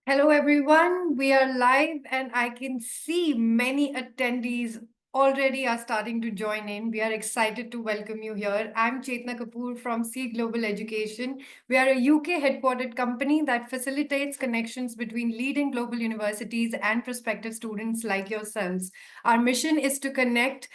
Hello, everyone. We are live, and I can see many attendees already are starting to join in. We are excited to welcome you here. I'm Chetna Kapoor from C Global Education. We are a UK headquartered company that facilitates connections between leading global universities and prospective students like yourselves. Our mission is to connect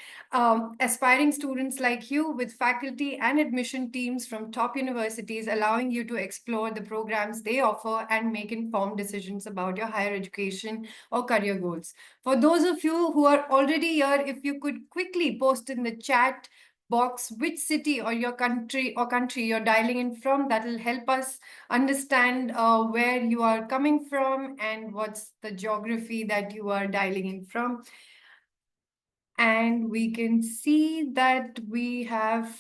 aspiring students like you with faculty and admission teams from top universities, allowing you to explore the programs they offer and make informed decisions about your higher education or career goals. For those of you who are already here, if you could quickly post in the chat box which city or your country you're dialing in from, that will help us understand where you are coming from and what's the geography that you are dialing in from. And we can see that we have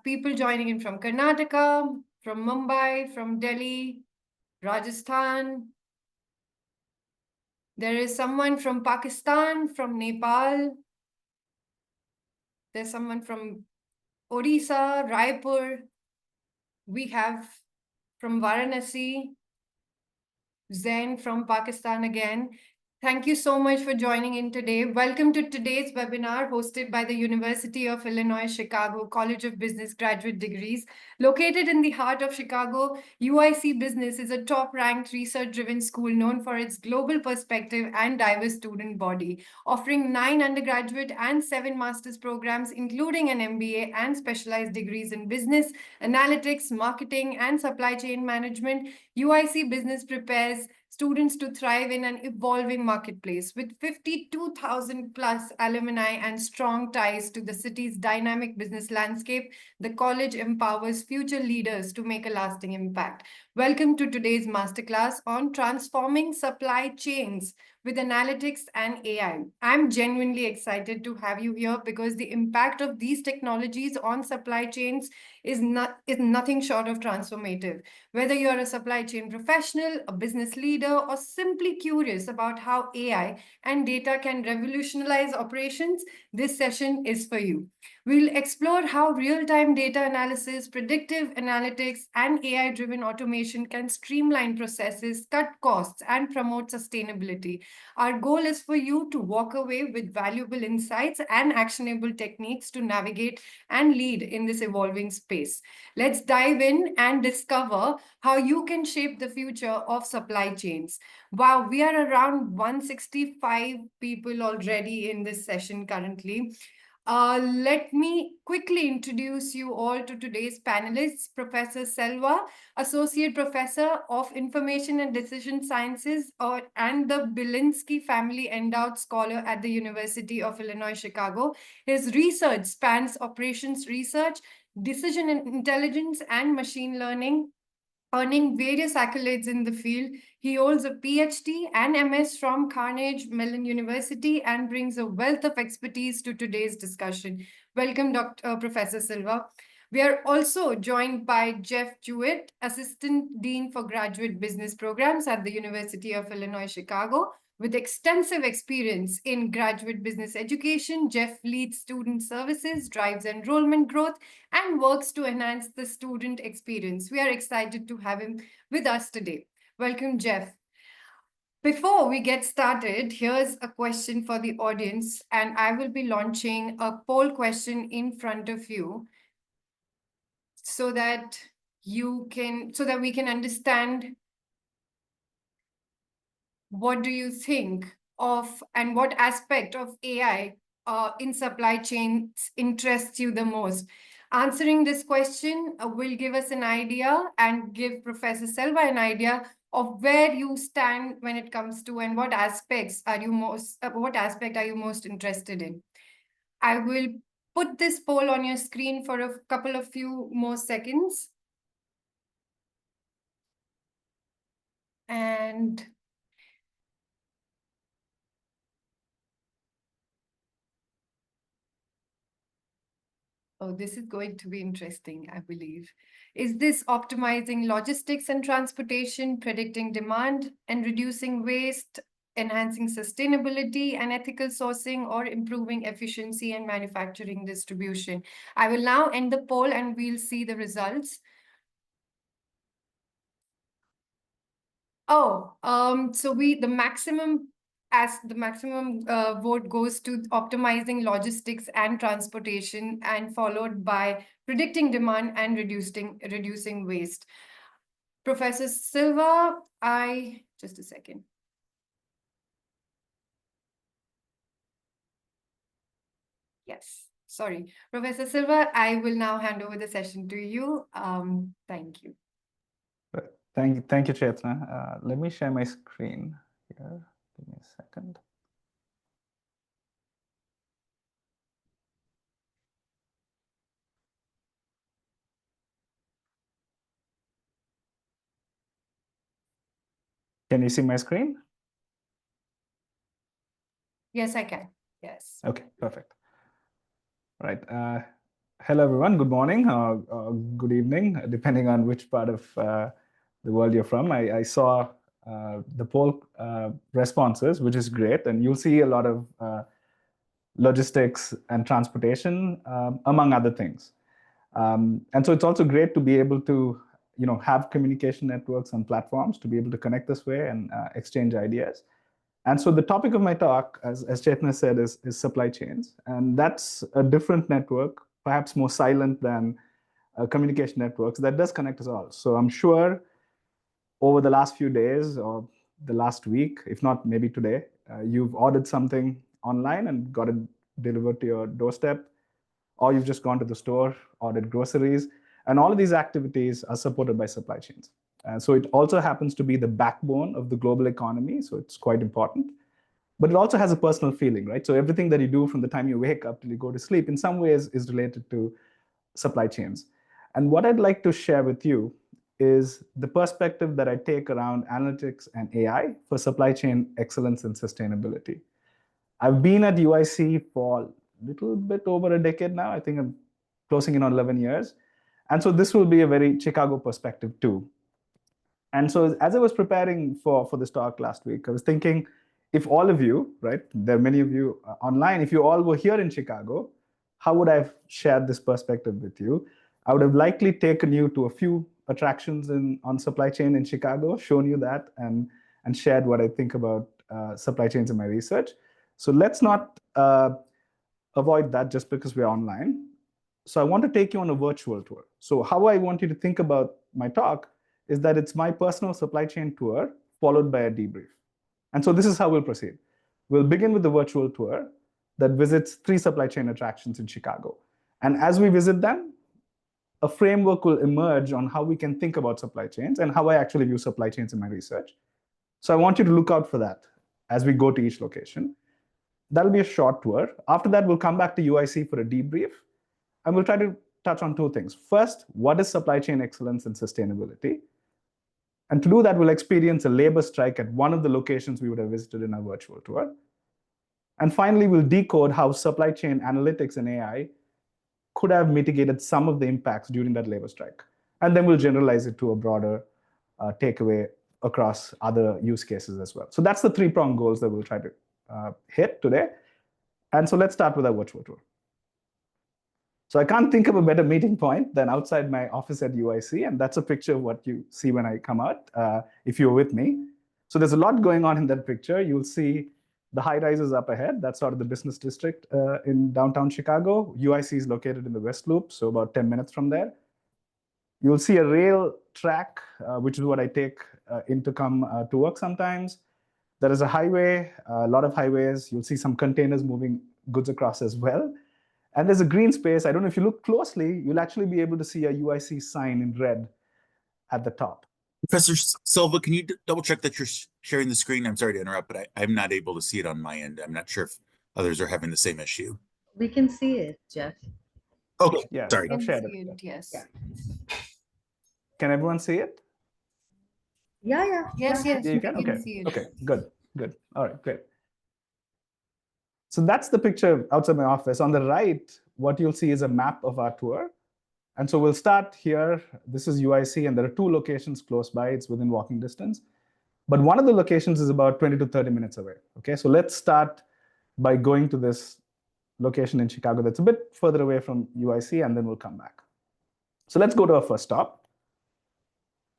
people joining in from Karnataka, from Mumbai, from Delhi, Rajasthan. There is someone from Pakistan, from Nepal. There's someone from Odisha, Raipur. We have from Varanasi, Zain from Pakistan again. Thank you so much for joining in today. Welcome to today's webinar hosted by the University of Illinois Chicago College of Business Graduate Degrees. Located in the heart of Chicago, UIC Business is a top-ranked research-driven school known for its global perspective and diverse student body, offering 9 undergraduate and 7 master's programs, including an MBA and specialized degrees in business, analytics, marketing, and supply chain management. UIC Business prepares students to thrive in an evolving marketplace. With 52,000 plus alumni and strong ties to the city's dynamic business landscape, the college empowers future leaders to make a lasting impact. Welcome to today's masterclass on transforming supply chains with analytics and AI. I'm genuinely excited to have you here because the impact of these technologies on supply chains is nothing short of transformative. Whether you're a supply chain professional, a business leader, or simply curious about how AI and data can revolutionize operations, this session is for you. We'll explore how real-time data analysis, predictive analytics, and AI-driven automation can streamline processes, cut costs, and promote sustainability. Our goal is for you to walk away with valuable insights and actionable techniques to navigate and lead in this evolving space. Let's dive in and discover how you can shape the future of supply chains. Wow, we are around 165 people already in this session currently. Let me quickly introduce you all to today's panelists. Professor Selva, Associate Professor of Information and Decision Sciences and the Belinsky Family Endowed Scholar at the University of Illinois, Chicago. His research spans operations research, decision intelligence, and machine learning, earning various accolades in the field. He holds a PhD and MS from Carnegie Mellon University and brings a wealth of expertise to today's discussion. Welcome, Professor Silva. We are also joined by Jeff Jewett, Assistant Dean for Graduate Business Programs at the University of Illinois, Chicago. With extensive experience in graduate business education, Jeff leads student services, drives enrollment growth, and works to enhance the student experience. We are excited to have him with us today. Welcome, Jeff. Before we get started, here's a question for the audience, and I will be launching a poll question in front of you so that we can understand what do you think of and what aspect of AI in supply chains interests you the most? Answering this question will give us an idea and give Professor Selva an idea of where you stand when it comes to and what aspects are you what aspect are you most interested in. I will put this poll on your screen for a couple of few more seconds. And oh, this is going to be interesting, I believe. Is this optimizing logistics and transportation, predicting demand and reducing waste, enhancing sustainability and ethical sourcing, or improving efficiency and manufacturing distribution? I will now end the poll and we'll see the results. So the maximum vote goes to optimizing logistics and transportation, and followed by predicting demand and reducing waste. Professor Silva, just a second. Yes, sorry. Professor Silva, I will now hand over the session to you. Thank you. Thank you, Chetna. Let me share my screen here. Give me a second. Can you see my screen? Yes, I can. Yes. Okay, perfect. All right. Hello, everyone. Good morning, good evening, depending on which part of the world you're from. I saw the poll responses, which is great. And you'll see a lot of logistics and transportation, among other things. And so it's also great to be able to have communication networks and platforms to be able to connect this way and exchange ideas. And so the topic of my talk, as Chetna said, is supply chains. And that's a different network, perhaps more silent than communication networks, that does connect us all. So I'm sure over the last few days or the last week, if not maybe today, you've ordered something online and got it delivered to your doorstep, or you've just gone to the store, ordered groceries. And all of these activities are supported by supply chains. So it also happens to be the backbone of the global economy, so it's quite important. But it also has a personal feeling, right? So everything that you do from the time you wake up till you go to sleep, in some ways, is related to supply chains. And what I'd like to share with you is the perspective that I take around analytics and AI for supply chain excellence and sustainability. I've been at UIC for a little bit over a decade now. I think I'm closing in on 11 years. And so this will be a very Chicago perspective too. And so as I was preparing for this talk last week, I was thinking, if all of you, right, there are many of you online, if you all were here in Chicago, how would I have shared this perspective with you? I would have likely taken you to a few attractions on supply chain in Chicago, shown you that, and shared what I think about supply chains in my research. So let's not avoid that just because we're online. So I want to take you on a virtual tour. So how I want you to think about my talk is that it's my personal supply chain tour followed by a debrief. And so this is how we'll proceed. We'll begin with the virtual tour that visits 3 supply chain attractions in Chicago. And as we visit them, a framework will emerge on how we can think about supply chains and how I actually view supply chains in my research. So I want you to look out for that as we go to each location. That'll be a short tour. After that, we'll come back to UIC for a debrief, and we'll try to touch on 2 things. First, what is supply chain excellence and sustainability? And to do that, we'll experience a labor strike at one of the locations we would have visited in our virtual tour. And finally, we'll decode how supply chain analytics and AI could have mitigated some of the impacts during that labor strike. And then we'll generalize it to a broader takeaway across other use cases as well. So that's the 3-pronged goals that we'll try to hit today. And so let's start with our virtual tour. So I can't think of a better meeting point than outside my office at UIC, and that's a picture of what you see when I come out, if you're with me. So there's a lot going on in that picture. You'll see the high rises up ahead. That's sort of the business district in downtown Chicago. UIC is located in the West Loop, so about 10 minutes from there. You'll see a rail track, which is what I take in to come to work sometimes. There is a highway, a lot of highways. You'll see some containers moving goods across as well. And there's a green space. I don't know if you look closely, you'll actually be able to see a UIC sign in red at the top. Professor Silva, can you double check that you're sharing the screen? I'm sorry to interrupt, but I'm not able to see it on my end. I'm not sure if others are having the same issue. We can see it, Jeff. Okay, yeah, sorry. I've shared it. Yes. Yeah. Can everyone see it? Yeah. Yes. Yeah, you can? Okay. See it. Okay, good. All right, great. So that's the picture outside my office. On the right, what you'll see is a map of our tour. And so we'll start here. This is UIC, and there are 2 locations close by. It's within walking distance. But one of the locations is about 20 to 30 minutes away. Okay, so let's start by going to this location in Chicago that's a bit further away from UIC, and then we'll come back. So let's go to our first stop.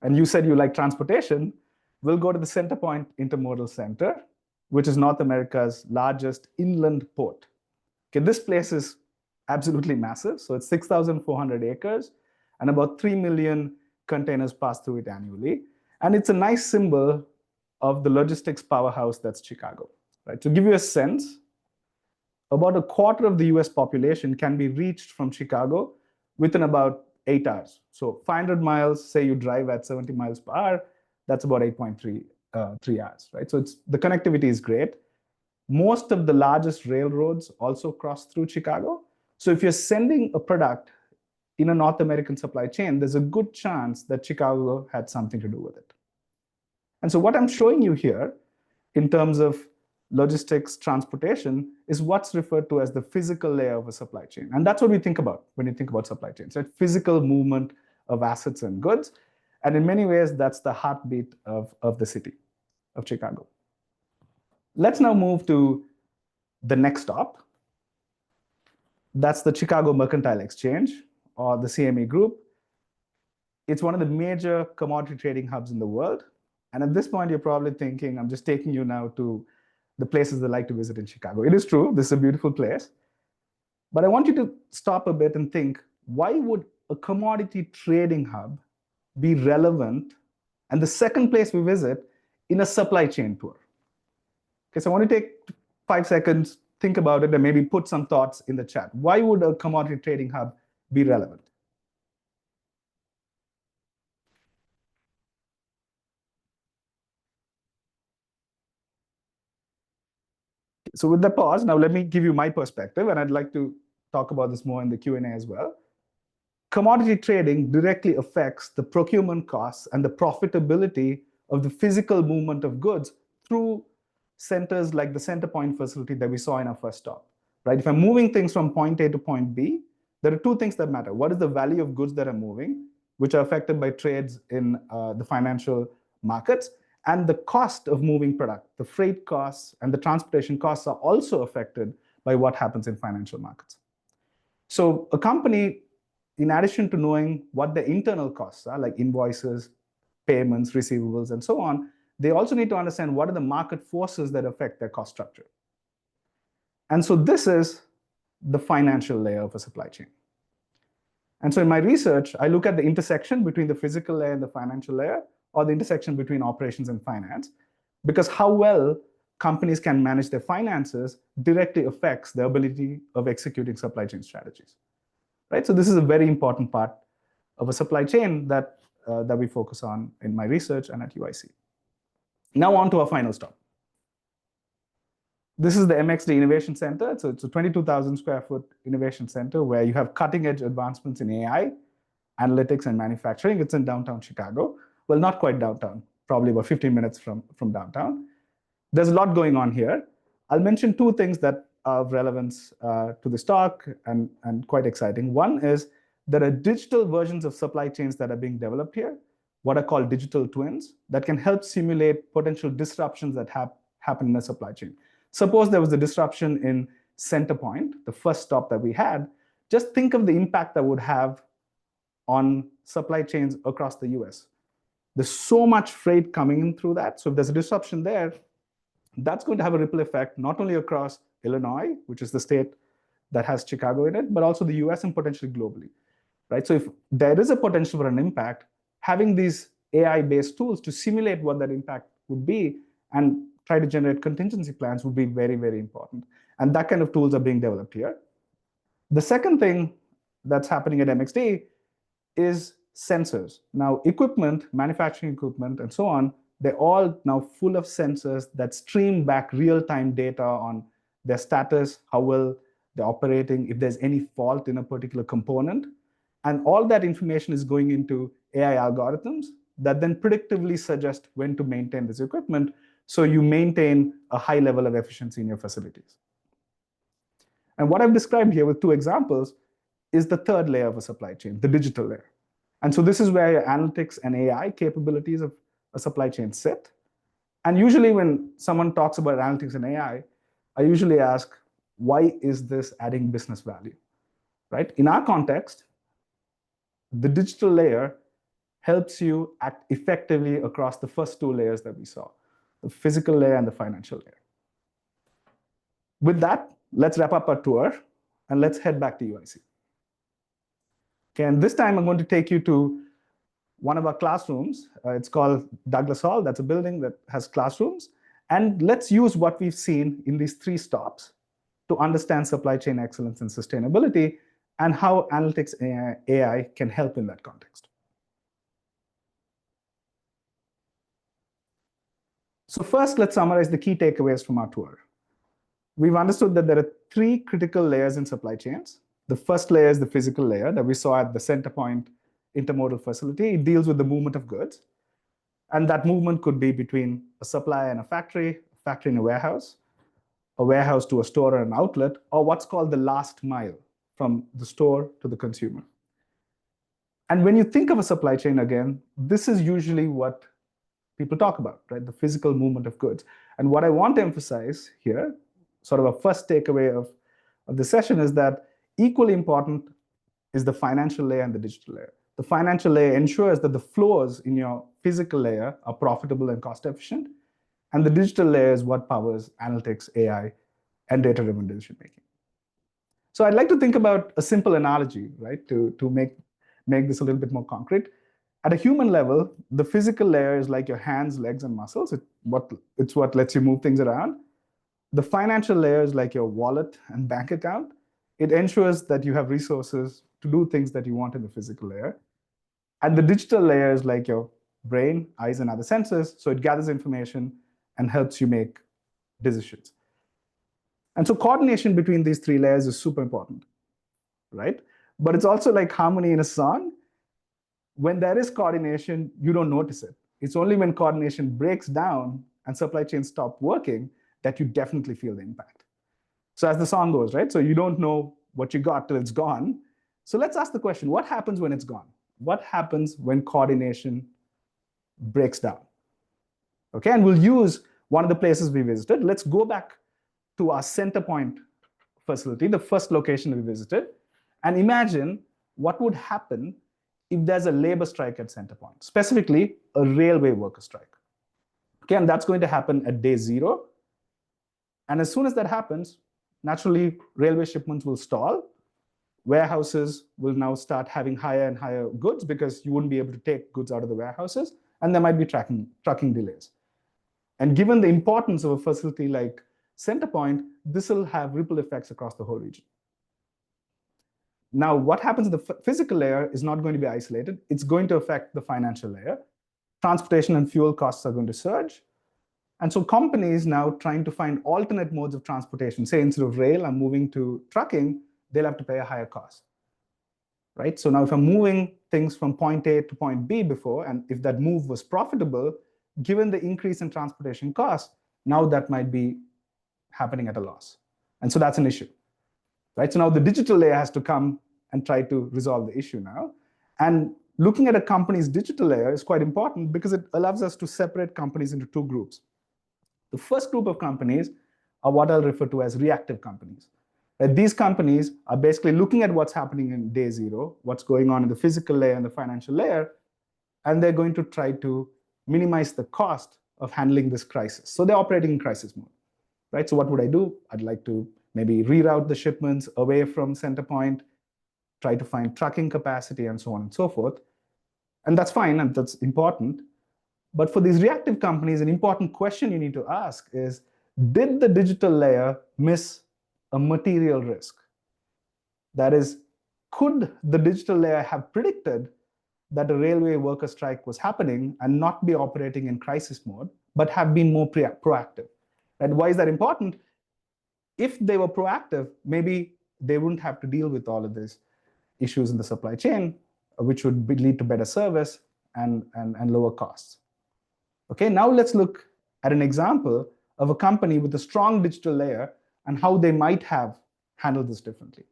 And you said you like transportation. we'll go to the Centerpoint Intermodal Center, which is North America's largest inland port. Okay, this place is absolutely massive. So it's 6,400 acres and about 3 million containers pass through it annually. And it's a nice symbol of the logistics powerhouse that's Chicago, right? To give you a sense, about a quarter of the US population can be reached from Chicago within about 8 hours. So 500 miles, say you drive at 70 miles per hour, that's about 8.3 hours, right? So the connectivity is great. Most of the largest railroads also cross through Chicago. So if you're sending a product in a North American supply chain, there's a good chance that Chicago had something to do with it. And so what I'm showing you here in terms of logistics transportation is what's referred to as the physical layer of a supply chain. And that's what we think about when you think about supply chains, right? Physical movement of assets and goods. And in many ways, that's the heartbeat of the city of Chicago. Let's now move to the next stop. That's the Chicago Mercantile Exchange, or the CME Group. It's one of the major commodity trading hubs in the world. And at this point, you're probably thinking, I'm just taking you now to the places I like to visit in Chicago. It is true, this is a beautiful place. But I want you to stop a bit and think, why would a commodity trading hub be relevant and the second place we visit in a supply chain tour? Okay, so I want to take 5 seconds, think about it, and maybe put some thoughts in the chat. Why would a commodity trading hub be relevant? So with the pause, now let me give you my perspective, and I'd like to talk about this more in the Q&A as well. Commodity trading directly affects the procurement costs and the profitability of the physical movement of goods through centers like the Centerpoint facility that we saw in our first stop, right? If I'm moving things from point A to point B, there are two things that matter. What is the value of goods that are moving, which are affected by trades in the financial markets, and the cost of moving product. The freight costs and the transportation costs are also affected by what happens in financial markets. So a company, in addition to knowing what the internal costs are, like invoices, payments, receivables, and so on, they also need to understand what are the market forces that affect their cost structure. And so this is the financial layer of a supply chain. And so in my research, I look at the intersection between the physical layer and the financial layer, or the intersection between operations and finance, because how well companies can manage their finances directly affects the ability of executing supply chain strategies, right? So this is a very important part of a supply chain that we focus on in my research and at UIC. Now on to our final stop. This is the MXD Innovation Center. So it's a 22,000 square foot innovation center where you have cutting edge advancements in AI, analytics, and manufacturing. It's in downtown Chicago. Well, not quite downtown, probably about 15 minutes from downtown. There's a lot going on here. I'll mention two things that are of relevance to this talk and quite exciting. One is there are digital versions of supply chains that are being developed here, what are called digital twins, that can help simulate potential disruptions that happen in a supply chain. Suppose there was a disruption in Centerpoint, the first stop that we had. Just think of the impact that would have on supply chains across the US. There's so much freight coming in through that. So if there's a disruption there, that's going to have a ripple effect, not only across Illinois, which is the state that has Chicago in it, but also the US and potentially globally, right? So if there is a potential for an impact, having these AI-based tools to simulate what that impact would be and try to generate contingency plans would be very, very important. And that kind of tools are being developed here. The second thing that's happening at MXD is sensors. Now, equipment, manufacturing equipment, and so on, they're all now full of sensors that stream back real-time data on their status, how well they're operating, if there's any fault in a particular component. And all that information is going into AI algorithms that then predictively suggest when to maintain this equipment so you maintain a high level of efficiency in your facilities. And what I've described here with two examples is the third layer of a supply chain, the digital layer. And so this is where your analytics and AI capabilities of a supply chain sit. And usually when someone talks about analytics and AI, I usually ask, why is this adding business value, right? In our context, the digital layer helps you act effectively across the first two layers that we saw, the physical layer and the financial layer. With that, let's wrap up our tour and let's head back to UIC. Okay, and this time I'm going to take you to one of our classrooms. It's called Douglas Hall. That's a building that has classrooms. And let's use what we've seen in these 3 stops to understand supply chain excellence and sustainability and how analytics AI can help in that context. So first, let's summarize the key takeaways from our tour. We've understood that there are 3 critical layers in supply chains. The first layer is the physical layer that we saw at the Centerpoint intermodal facility. It deals with the movement of goods. And that movement could be between a supplier and a factory and a warehouse to a store or an outlet, or what's called the last mile from the store to the consumer. And when you think of a supply chain again, this is usually what people talk about, right? The physical movement of goods. And what I want to emphasize here, sort of a first takeaway of the session, is that equally important is the financial layer and the digital layer. The financial layer ensures that the flows in your physical layer are profitable and cost efficient. And the digital layer is what powers analytics, AI, and data-driven decision making. So I'd like to think about a simple analogy, right, to make this a little bit more concrete. At a human level, the physical layer is like your hands, legs, and muscles. It's what lets you move things around. The financial layer is like your wallet and bank account. It ensures that you have resources to do things that you want in the physical layer. And the digital layer is like your brain, eyes, and other senses. So it gathers information and helps you make decisions. And so coordination between these 3 layers is super important, right? But it's also like harmony in a song. When there is coordination, you don't notice it. It's only when coordination breaks down and supply chains stop working that you definitely feel the impact. So as the song goes, right? So you don't know what you got till it's gone. So let's ask the question, what happens when it's gone? What happens when coordination breaks down? Okay, and we'll use one of the places we visited. Let's go back to our Centerpoint facility, the first location we visited, and imagine what would happen if there's a labor strike at Centerpoint, specifically a railway worker strike. Okay, and that's going to happen at day 0. And as soon as that happens, naturally, railway shipments will stall. Warehouses will now start having higher and higher goods because you wouldn't be able to take goods out of the warehouses, and there might be trucking delays. And given the importance of a facility like Centerpoint, this will have ripple effects across the whole region. Now, what happens in the physical layer is not going to be isolated. It's going to affect the financial layer. Transportation and fuel costs are going to surge. And so companies now trying to find alternate modes of transportation, say instead of rail, I'm moving to trucking, they'll have to pay a higher cost, right? So now if I'm moving things from point A to point B before, and if that move was profitable, given the increase in transportation costs, now that might be happening at a loss. And so that's an issue, right? So now the digital layer has to come and try to resolve the issue now. And looking at a company's digital layer is quite important because it allows us to separate companies into 2 groups. The first group of companies are what I'll refer to as reactive companies. These companies are basically looking at what's happening in day 0, what's going on in the physical layer and the financial layer, and they're going to try to minimize the cost of handling this crisis. So they're operating in crisis mode, right? So what would I do? I'd like to maybe reroute the shipments away from Centerpoint, try to find trucking capacity, and so on and so forth. And that's fine, and that's important. But for these reactive companies, an important question you need to ask is, did the digital layer miss a material risk? That is, could the digital layer have predicted that a railway worker strike was happening and not be operating in crisis mode, but have been more proactive? And why is that important? If they were proactive, maybe they wouldn't have to deal with all of these issues in the supply chain, which would lead to better service and lower costs. Okay, now let's look at an example of a company with a strong digital layer and how they might have handled this differently.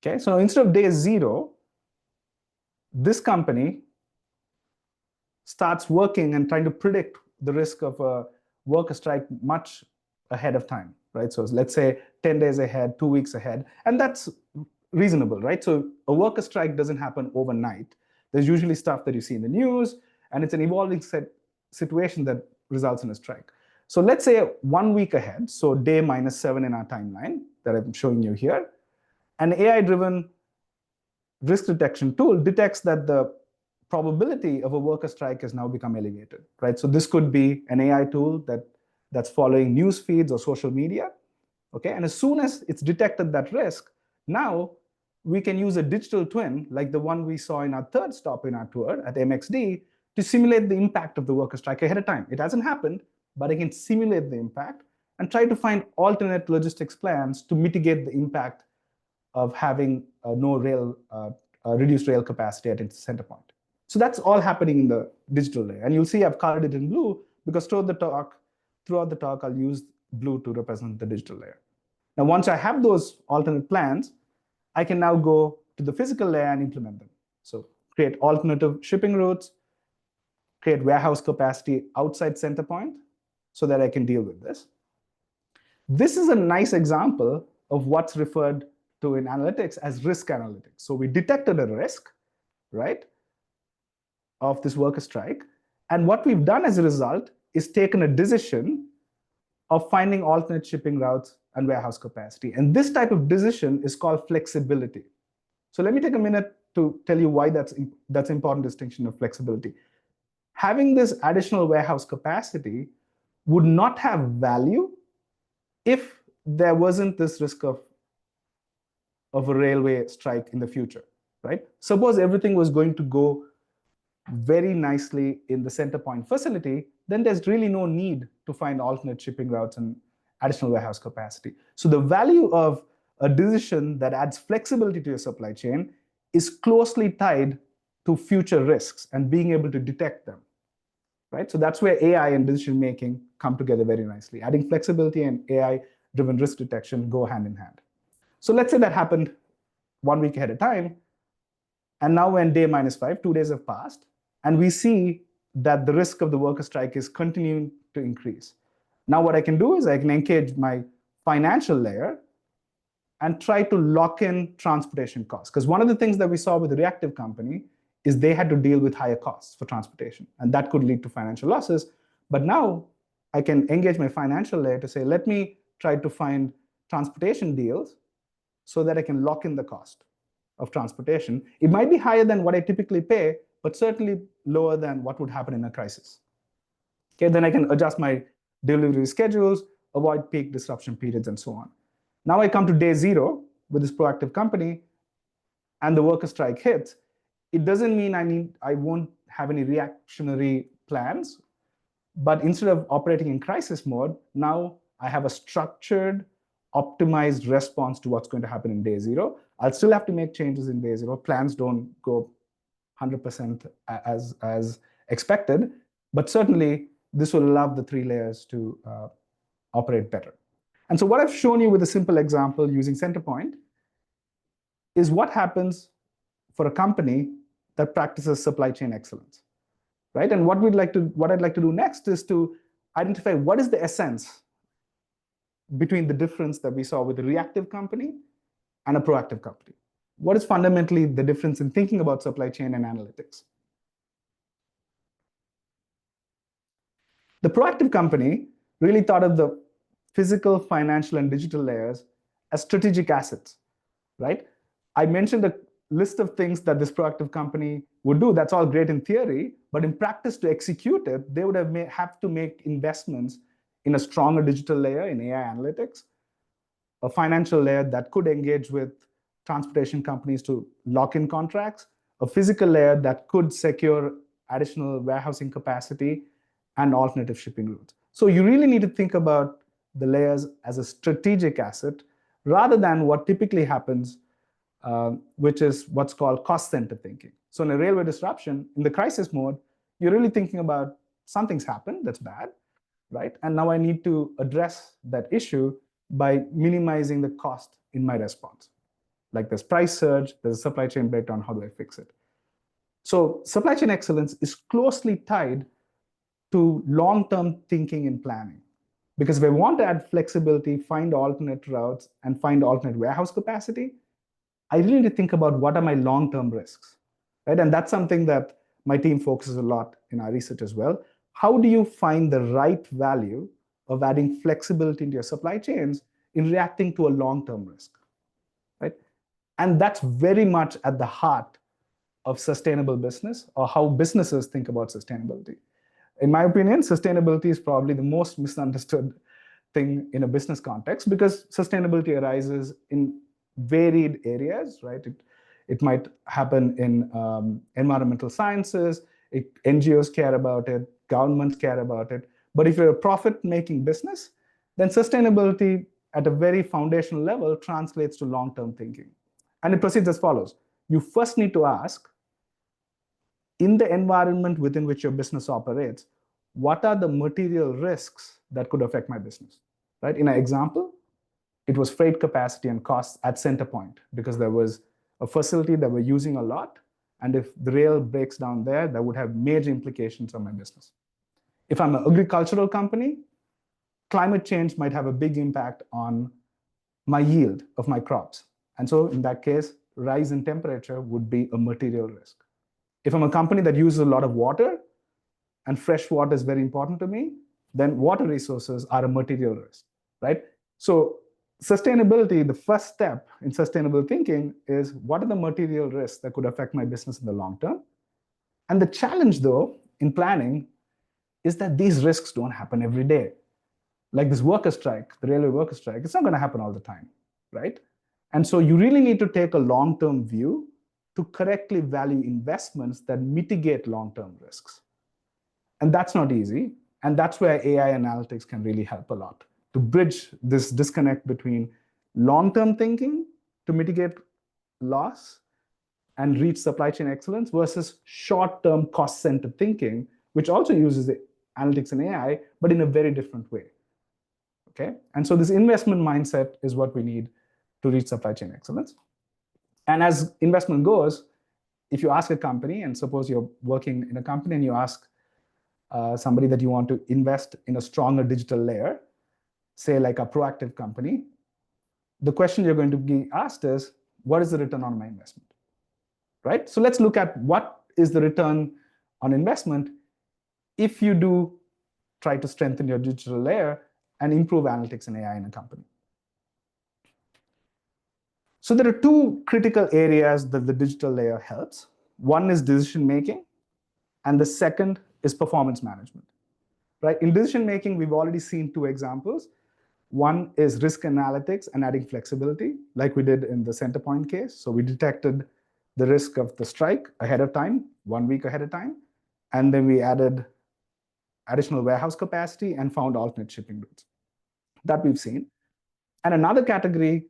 Okay, so instead of day 0, this company starts working and trying to predict the risk of a worker strike much ahead of time, right? So let's say 10 days ahead, 2 weeks ahead, and that's reasonable, right? So a worker strike doesn't happen overnight. There's usually stuff that you see in the news, and it's an evolving situation that results in a strike. So let's say 1 week ahead, so day -7 in our timeline that I'm showing you here, an AI-driven risk detection tool detects that the probability of a worker strike has now become elevated, right? So this could be an AI tool that's following news feeds or social media, okay? And as soon as it's detected that risk, now we can use a digital twin, like the one we saw in our third stop in our tour at MXD, to simulate the impact of the worker strike ahead of time. It hasn't happened, but I can simulate the impact and try to find alternate logistics plans to mitigate the impact of having no rail, reduced rail capacity at its center point. So that's all happening in the digital layer. And you'll see I've colored it in blue because throughout the talk, I'll use blue to represent the digital layer. Now, once I have those alternate plans, I can now go to the physical layer and implement them. So create alternative shipping routes, create warehouse capacity outside center point so that I can deal with this. This is a nice example of what's referred to in analytics as risk analytics. So we detected a risk, right, of this worker strike. And what we've done as a result is taken a decision of finding alternate shipping routes and warehouse capacity. And this type of decision is called flexibility. So let me take a minute to tell you why that's important distinction of flexibility. Having this additional warehouse capacity would not have value if there wasn't this risk of a railway strike in the future, right? Suppose everything was going to go very nicely in the center point facility, then there's really no need to find alternate shipping routes and additional warehouse capacity. So the value of a decision that adds flexibility to your supply chain is closely tied to future risks and being able to detect them, right? So that's where AI and decision making come together very nicely. Adding flexibility and AI-driven risk detection go hand in hand. So let's say that happened 1 week ahead of time, and now we're in day -5, 2 days have passed, and we see that the risk of the worker strike is continuing to increase. Now what I can do is I can engage my financial layer and try to lock in transportation costs. Because one of the things that we saw with the reactive company is they had to deal with higher costs for transportation, and that could lead to financial losses. But now I can engage my financial layer to say, let me try to find transportation deals so that I can lock in the cost of transportation. It might be higher than what I typically pay, but certainly lower than what would happen in a crisis. Okay, then I can adjust my delivery schedules, avoid peak disruption periods, and so on. Now I come to day 0 with this proactive company, and the worker strike hits. It doesn't mean I won't have any reactionary plans, but instead of operating in crisis mode, now I have a structured, optimized response to what's going to happen in day 0. I'll still have to make changes in day 0. Plans don't go 100% as expected, but certainly this will allow the 3 layers to operate better. And so what I've shown you with a simple example using Centerpoint is what happens for a company that practices supply chain excellence, right? And what I'd like to do next is to identify what is the essence between the difference that we saw with a reactive company and a proactive company. What is fundamentally the difference in thinking about supply chain and analytics? The proactive company really thought of the physical, financial, and digital layers as strategic assets, right? I mentioned a list of things that this proactive company would do. That's all great in theory, but in practice to execute it, they would have to make investments in a stronger digital layer in AI analytics, a financial layer that could engage with transportation companies to lock in contracts, a physical layer that could secure additional warehousing capacity and alternative shipping routes. So you really need to think about the layers as a strategic asset rather than what typically happens, which is what's called cost center thinking. So in a railway disruption, in the crisis mode, you're really thinking about something's happened that's bad, right? And now I need to address that issue by minimizing the cost in my response. Like there's price surge, there's a supply chain breakdown, how do I fix it? So supply chain excellence is closely tied to long-term thinking and planning. Because if I want to add flexibility, find alternate routes, and find alternate warehouse capacity, I really need to think about what are my long-term risks, right? And that's something that my team focuses a lot in our research as well. How do you find the right value of adding flexibility into your supply chains in reacting to a long-term risk, right? And that's very much at the heart of sustainable business, or how businesses think about sustainability. In my opinion, sustainability is probably the most misunderstood thing in a business context, because sustainability arises in varied areas, right? It might happen in environmental sciences, NGOs care about it, governments care about it. But if you're a profit-making business, then sustainability at a very foundational level translates to long-term thinking. And it proceeds as follows. You first need to ask, in the environment within which your business operates, what are the material risks that could affect my business, right? In our example, it was freight capacity and costs at Centerpoint, because there was a facility that we're using a lot, and if the rail breaks down there, that would have major implications on my business. If I'm an agricultural company, climate change might have a big impact on my yield of my crops. And so in that case, rise in temperature would be a material risk. If I'm a company that uses a lot of water, and fresh water is very important to me, then water resources are a material risk, right? So sustainability, the first step in sustainable thinking is, what are the material risks that could affect my business in the long term? And the challenge, though, in planning is that these risks don't happen every day. Like this worker strike, the railway worker strike, it's not going to happen all the time, right? And so you really need to take a long-term view to correctly value investments that mitigate long-term risks. And that's not easy. And that's where AI analytics can really help a lot, to bridge this disconnect between long-term thinking to mitigate loss and reach supply chain excellence versus short-term cost-centered thinking, which also uses analytics and AI, but in a very different way. Okay? And so this investment mindset is what we need to reach supply chain excellence. And as investment goes, if you ask a company, and suppose you're working in a company and you ask somebody that you want to invest in a stronger digital layer, say like a proactive company, the question you're going to be asked is, what is the return on my investment, right? So let's look at what is the return on investment if you do try to strengthen your digital layer and improve analytics and AI in a company. So there are two critical areas that the digital layer helps. One is decision-making, and the second is performance management, right? In decision-making, we've already seen two examples. One is risk analytics and adding flexibility, like we did in the Centerpoint case. So we detected the risk of the strike ahead of time, 1 week ahead of time, and then we added additional warehouse capacity and found alternate shipping routes. That we've seen. And another category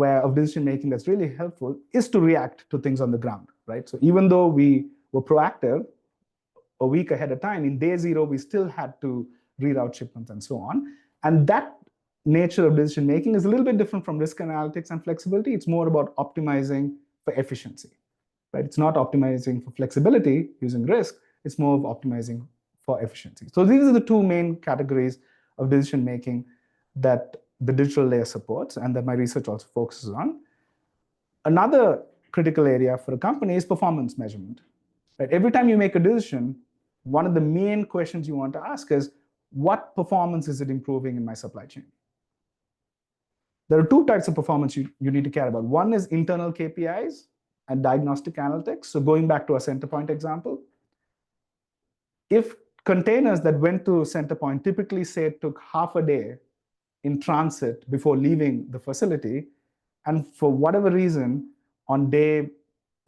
of decision-making that's really helpful is to react to things on the ground, right? So even though we were proactive a week ahead of time, in day zero, we still had to reroute shipments and so on. And that nature of decision-making is a little bit different from risk analytics and flexibility. It's more about optimizing for efficiency, right? It's not optimizing for flexibility using risk. It's more of optimizing for efficiency. So these are the two main categories of decision-making that the digital layer supports and that my research also focuses on. Another critical area for a company is performance measurement. Right? Every time you make a decision, one of the main questions you want to ask is, what performance is it improving in my supply chain? There are two types of performance you need to care about. One is internal KPIs and diagnostic analytics. So going back to our Centerpoint example, if containers that went to Centerpoint typically say it took half a day in transit before leaving the facility, and for whatever reason, on day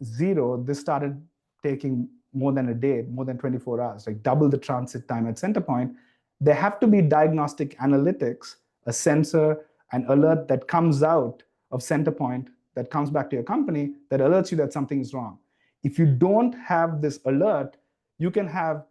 zero, this started taking more than a day, more than 24 hours, like double the transit time at Centerpoint, there have to be diagnostic analytics, a sensor, an alert that comes out of Centerpoint that comes back to your company that alerts you that something is wrong. If you don't have this alert, you can have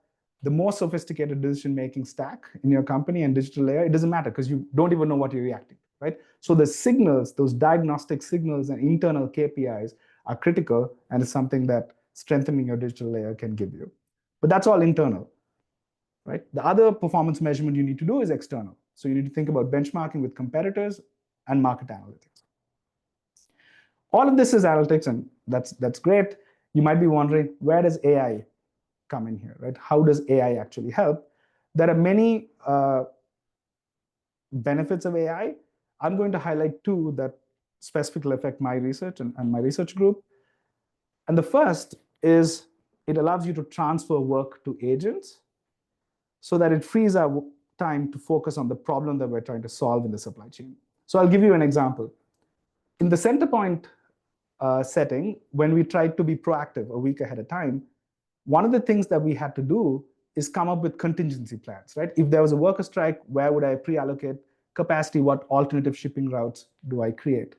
the more sophisticated decision-making stack in your company and digital layer. It doesn't matter because you don't even know what you're reacting, right? So the signals, those diagnostic signals and internal KPIs are critical, and it's something that strengthening your digital layer can give you. But that's all internal, right? The other performance measurement you need to do is external. So you need to think about benchmarking with competitors and market analytics. All of this is analytics, and that's great. You might be wondering, where does AI come in here, right? How does AI actually help? There are many benefits of AI. I'm going to highlight two that specifically affect my research and my research group. And the first is it allows you to transfer work to agents so that it frees our time to focus on the problem that we're trying to solve in the supply chain. So I'll give you an example. In the Centerpoint setting, when we tried to be proactive a week ahead of time, one of the things that we had to do is come up with contingency plans, right? If there was a worker strike, where would I pre-allocate capacity? What alternative shipping routes do I create?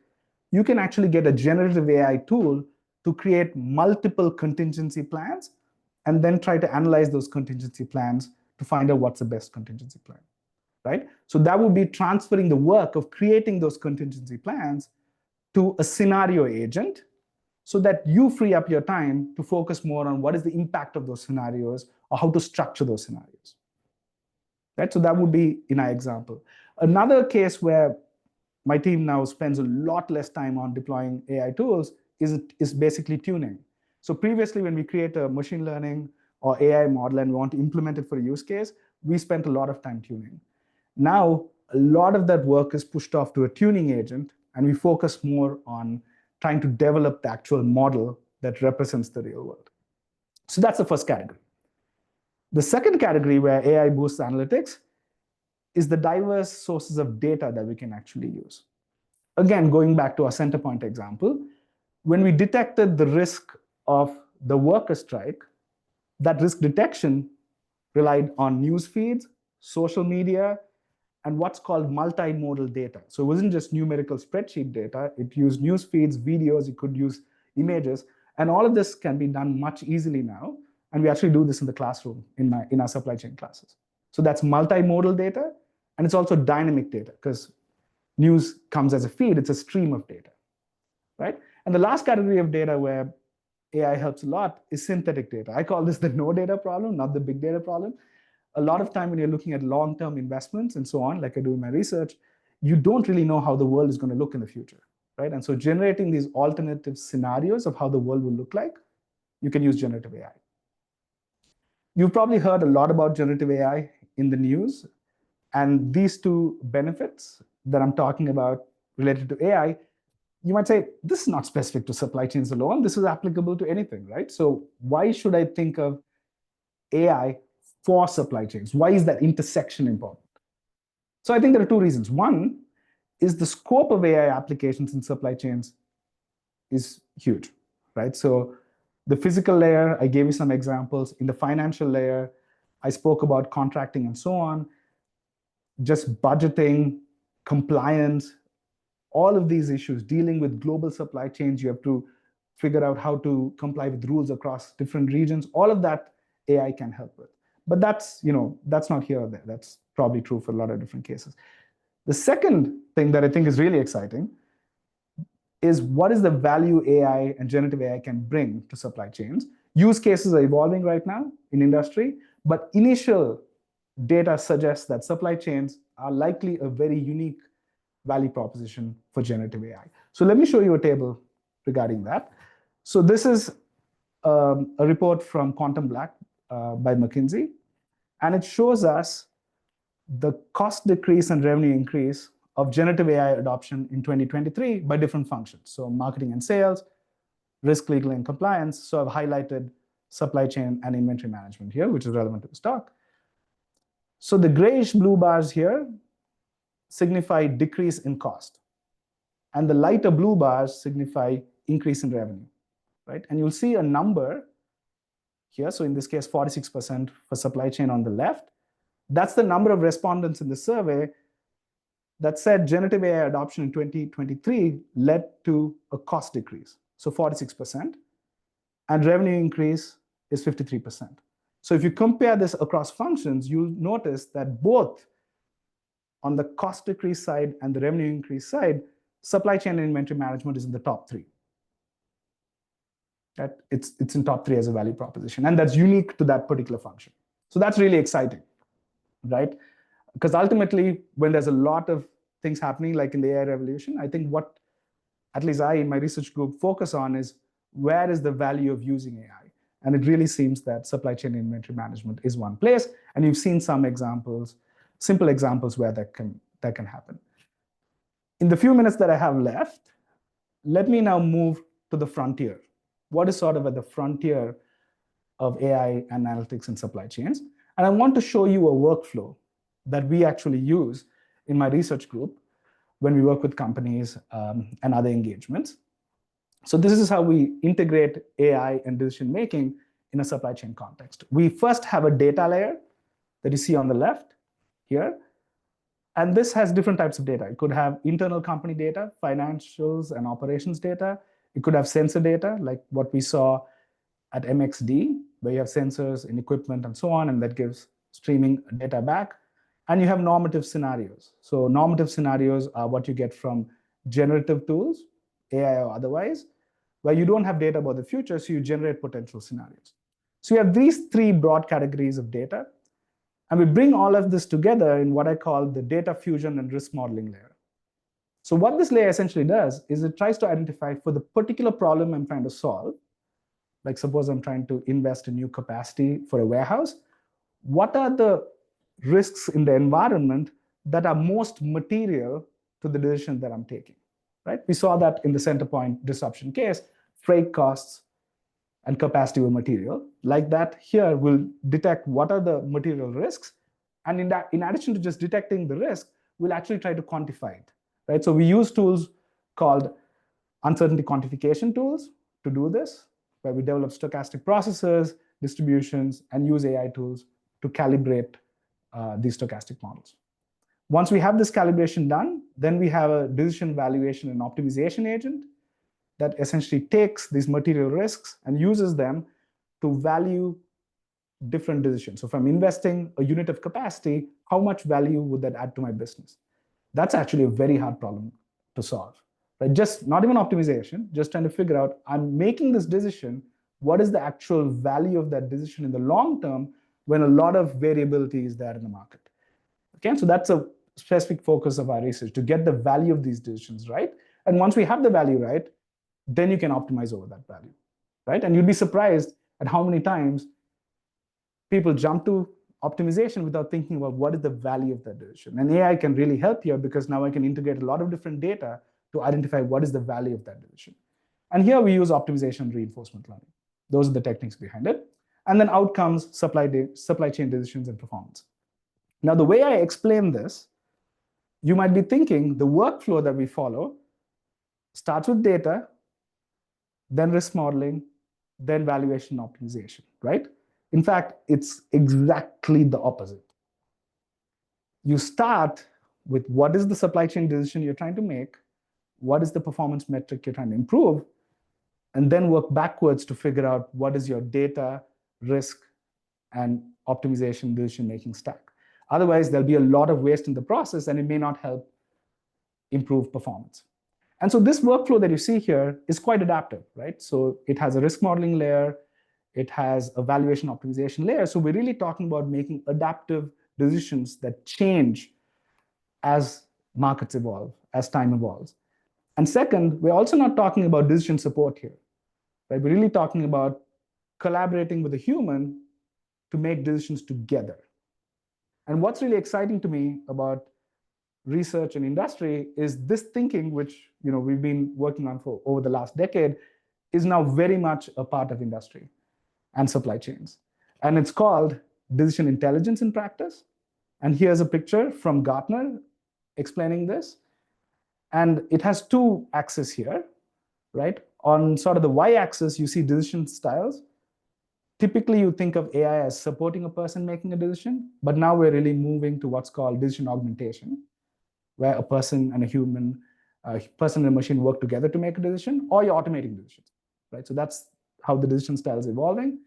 You can actually get a generative AI tool to create multiple contingency plans and then try to analyze those contingency plans to find out what's the best contingency plan, right? So that would be transferring the work of creating those contingency plans to a scenario agent so that you free up your time to focus more on what is the impact of those scenarios or how to structure those scenarios, right? So that would be in our example. Another case where my team now spends a lot less time on deploying AI tools is basically tuning. So previously, when we create a machine learning or AI model and we want to implement it for a use case, we spent a lot of time tuning. Now, a lot of that work is pushed off to a tuning agent, and we focus more on trying to develop the actual model that represents the real world. So that's the first category. The second category where AI boosts analytics is the diverse sources of data that we can actually use. Again, going back to our Centerpoint example, when we detected the risk of the worker strike, that risk detection relied on news feeds, social media, and what's called multimodal data. So it wasn't just numerical spreadsheet data. It used news feeds, videos, it could use images. And all of this can be done much easily now. And we actually do this in the classroom in our supply chain classes. So that's multimodal data. And it's also dynamic data because news comes as a feed. It's a stream of data, right? And the last category of data where AI helps a lot is synthetic data. I call this the no data problem, not the big data problem. A lot of time when you're looking at long-term investments and so on, like I do in my research, you don't really know how the world is going to look in the future, right? And so generating these alternative scenarios of how the world will look like, you can use generative AI. You've probably heard a lot about generative AI in the news. And these two benefits that I'm talking about related to AI, you might say, this is not specific to supply chains alone. This is applicable to anything, right? So why should I think of AI for supply chains? Why is that intersection important? So I think there are two reasons. One is the scope of AI applications in supply chains is huge, right? So the physical layer, I gave you some examples. In the financial layer, I spoke about contracting and so on. Just budgeting, compliance, all of these issues, dealing with global supply chains, you have to figure out how to comply with rules across different regions. All of that AI can help with. But that's not here or there. That's probably true for a lot of different cases. The second thing that I think is really exciting is what is the value AI and generative AI can bring to supply chains. Use cases are evolving right now in industry, but initial data suggests that supply chains are likely a very unique value proposition for generative AI. So let me show you a table regarding that. So this is a report from Quantum Black by McKinsey, and it shows us the cost decrease and revenue increase of generative AI adoption in 2023 by different functions. So marketing and sales, risk, legal, and compliance. So I've highlighted supply chain and inventory management here, which is relevant to the stock. So the grayish blue bars here signify decrease in cost. And the lighter blue bars signify increase in revenue, right? And you'll see a number here. So in this case, 46% for supply chain on the left. That's the number of respondents in the survey that said generative AI adoption in 2023 led to a cost decrease. So 46%. And revenue increase is 53%. So if you compare this across functions, you'll notice that both on the cost decrease side and the revenue increase side, supply chain and inventory management is in the top three. That it's in top three as a value proposition, and that's unique to that particular function. So that's really exciting, right? Because ultimately, when there's a lot of things happening, like in the AI revolution, I think what at least I in my research group focus on is where is the value of using AI? And it really seems that supply chain inventory management is one place. And you've seen some examples, simple examples where that can happen. In the few minutes that I have left, let me now move to the frontier. What is sort of at the frontier of AI analytics and supply chains? And I want to show you a workflow that we actually use in my research group when we work with companies and other engagements. So this is how we integrate AI and decision making in a supply chain context. We first have a data layer that you see on the left here. And this has different types of data. It could have internal company data, financials and operations data. It could have sensor data, like what we saw at MXD, where you have sensors and equipment and so on, and that gives streaming data back. And you have normative scenarios. So normative scenarios are what you get from generative tools, AI or otherwise, where you don't have data about the future, so you generate potential scenarios. So you have these three broad categories of data. And we bring all of this together in what I call the data fusion and risk modeling layer. So what this layer essentially does is it tries to identify for the particular problem I'm trying to solve, like suppose I'm trying to invest in new capacity for a warehouse, what are the risks in the environment that are most material to the decision that I'm taking, right? We saw that in the Centerpoint disruption case, freight costs and capacity were material. Like that, here we'll detect what are the material risks. And in addition to just detecting the risk, we'll actually try to quantify it, right? So we use tools called uncertainty quantification tools to do this, where we develop stochastic processes, distributions, and use AI tools to calibrate these stochastic models. Once we have this calibration done, then we have a decision valuation and optimization agent that essentially takes these material risks and uses them to value different decisions. So if I'm investing a unit of capacity, how much value would that add to my business? That's actually a very hard problem to solve, right? Just not even optimization, just trying to figure out, I'm making this decision, what is the actual value of that decision in the long term when a lot of variability is there in the market? Okay, so that's a specific focus of our research, to get the value of these decisions right. And once we have the value right, then you can optimize over that value, right? And you'd be surprised at how many times people jump to optimization without thinking about what is the value of that decision. And AI can really help here because now I can integrate a lot of different data to identify what is the value of that decision. And here we use optimization and reinforcement learning. Those are the techniques behind it. And then out comes supply chain decisions and performance. Now, the way I explain this, you might be thinking the workflow that we follow starts with data, then risk modeling, then valuation optimization, right? In fact, it's exactly the opposite. You start with what is the supply chain decision you're trying to make, what is the performance metric you're trying to improve, and then work backwards to figure out what is your data, risk, and optimization decision-making stack. Otherwise, there'll be a lot of waste in the process, and it may not help improve performance. And so this workflow that you see here is quite adaptive, right? So it has a risk modeling layer, it has a valuation optimization layer. So we're really talking about making adaptive decisions that change as markets evolve, as time evolves. And second, we're also not talking about decision support here, right? We're really talking about collaborating with a human to make decisions together. And what's really exciting to me about research and industry is this thinking, which we've been working on for over the last decade, is now very much a part of industry and supply chains. And it's called decision intelligence in practice. And here's a picture from Gartner explaining this. And it has two axes here, right? On sort of the y-axis, you see decision styles. Typically, you think of AI as supporting a person making a decision, but now we're really moving to what's called decision augmentation, where a person and a person and a machine work together to make a decision, or you're automating decisions, right? So that's how the decision style is evolving.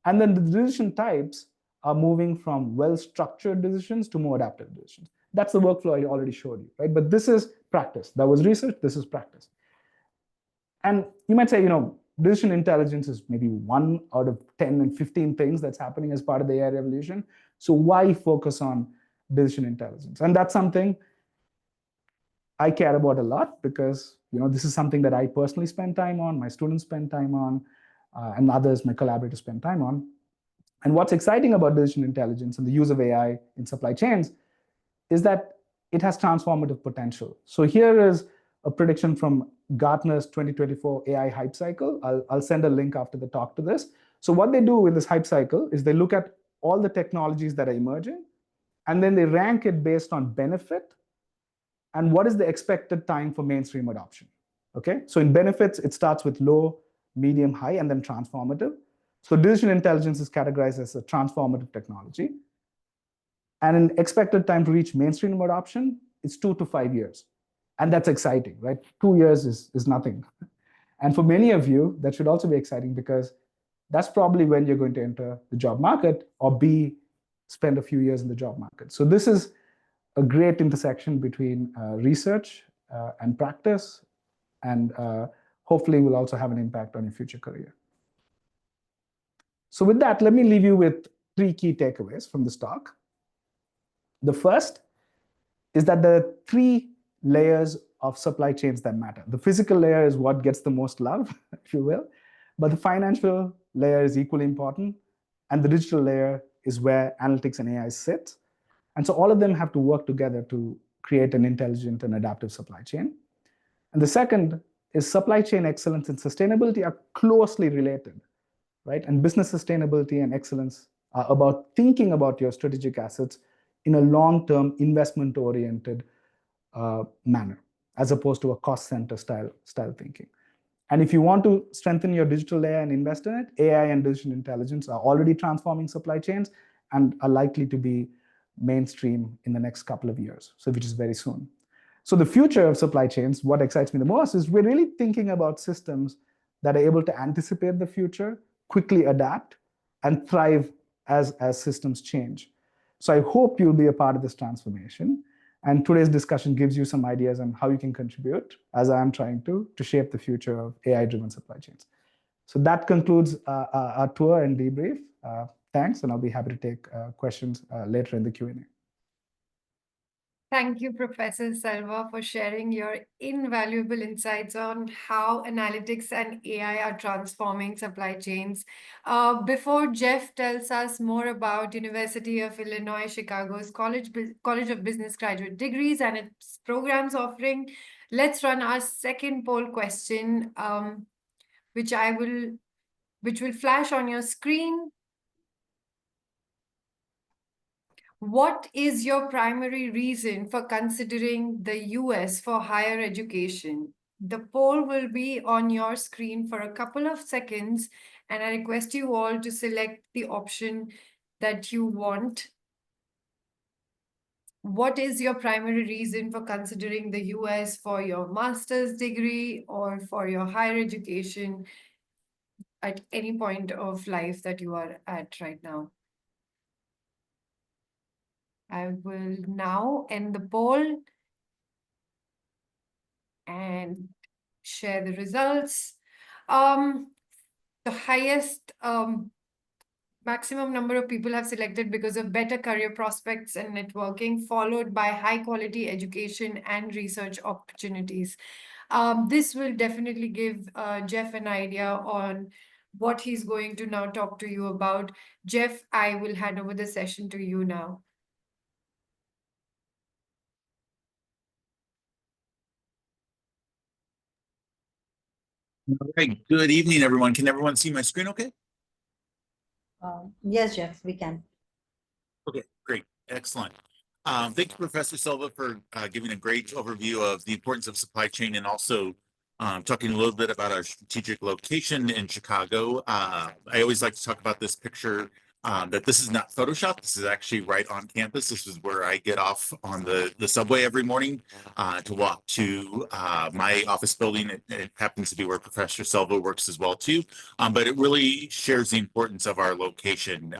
And then the decision types are moving from well-structured decisions to more adaptive decisions. That's the workflow I already showed you, right? But this is practice. That was research, this is practice. And you might say, decision intelligence is maybe 1 out of 10 and 15 things that's happening as part of the AI revolution. So why focus on decision intelligence? And that's something I care about a lot because This is something that I personally spend time on, my students spend time on, and others, my collaborators spend time on. And what's exciting about decision intelligence and the use of AI in supply chains is that it has transformative potential. So here is a prediction from Gartner's 2024 AI hype cycle. I'll send a link after the talk to this. So what they do in this hype cycle is they look at all the technologies that are emerging, and then they rank it based on benefit and what is the expected time for mainstream adoption. Okay, so in benefits, it starts with low, medium, high, and then transformative. So decision intelligence is categorized as a transformative technology. And in expected time to reach mainstream adoption, it's 2 to 5 years. And that's exciting, right? 2 years is nothing. And for many of you, that should also be exciting because that's probably when you're going to enter the job market or spend a few years in the job market. So this is a great intersection between research and practice, and hopefully will also have an impact on your future career. So with that, let me leave you with 3 key takeaways from this talk. The first is that there are 3 layers of supply chains that matter. The physical layer is what gets the most love, if you will, but the financial layer is equally important, and the digital layer is where analytics and AI sit. And so all of them have to work together to create an intelligent and adaptive supply chain. And the second is supply chain excellence and sustainability are closely related, right? And business sustainability and excellence are about thinking about your strategic assets in a long-term investment-oriented manner, as opposed to a cost center style thinking. And if you want to strengthen your digital layer and invest in it, AI and decision intelligence are already transforming supply chains and are likely to be mainstream in the next couple of years, so which is very soon. So the future of supply chains, what excites me the most is we're really thinking about systems that are able to anticipate the future, quickly adapt, and thrive as systems change. So I hope you'll be a part of this transformation. And today's discussion gives you some ideas on how you can contribute, as I am trying to shape the future of AI-driven supply chains. So that concludes our tour and debrief. Thanks, and I'll be happy to take questions later in the Q&A. Thank you, Professor Selva, for sharing your invaluable insights on how analytics and AI are transforming supply chains. Before Jeff tells us more about University of Illinois Chicago's College of Business graduate degrees and its programs offering, let's run our second poll question, which will flash on your screen. What is your primary reason for considering the US for higher education? The poll will be on your screen for a couple of seconds, and I request you all to select the option that you want. What is your primary reason for considering the US for your master's degree or for your higher education at any point of life that you are at right now? I will now end the poll and share the results. The highest maximum number of people have selected because of better career prospects and networking, followed by high quality education and research opportunities. This will definitely give Jeff an idea on what he's going to now talk to you about. Jeff, I will hand over the session to you now. All right. Good evening, everyone. Can everyone see my screen okay? Yes, Jeff, we can. Okay, great. Excellent. Thank you, Professor Selva, for giving a great overview of the importance of supply chain and also talking a little bit about our strategic location in Chicago. I always like to talk about this picture that this is not Photoshop. This is actually right on campus. This is where I get off on the subway every morning to walk to my office building. It happens to be where Professor Selva works as well too. But it really shares the importance of our location.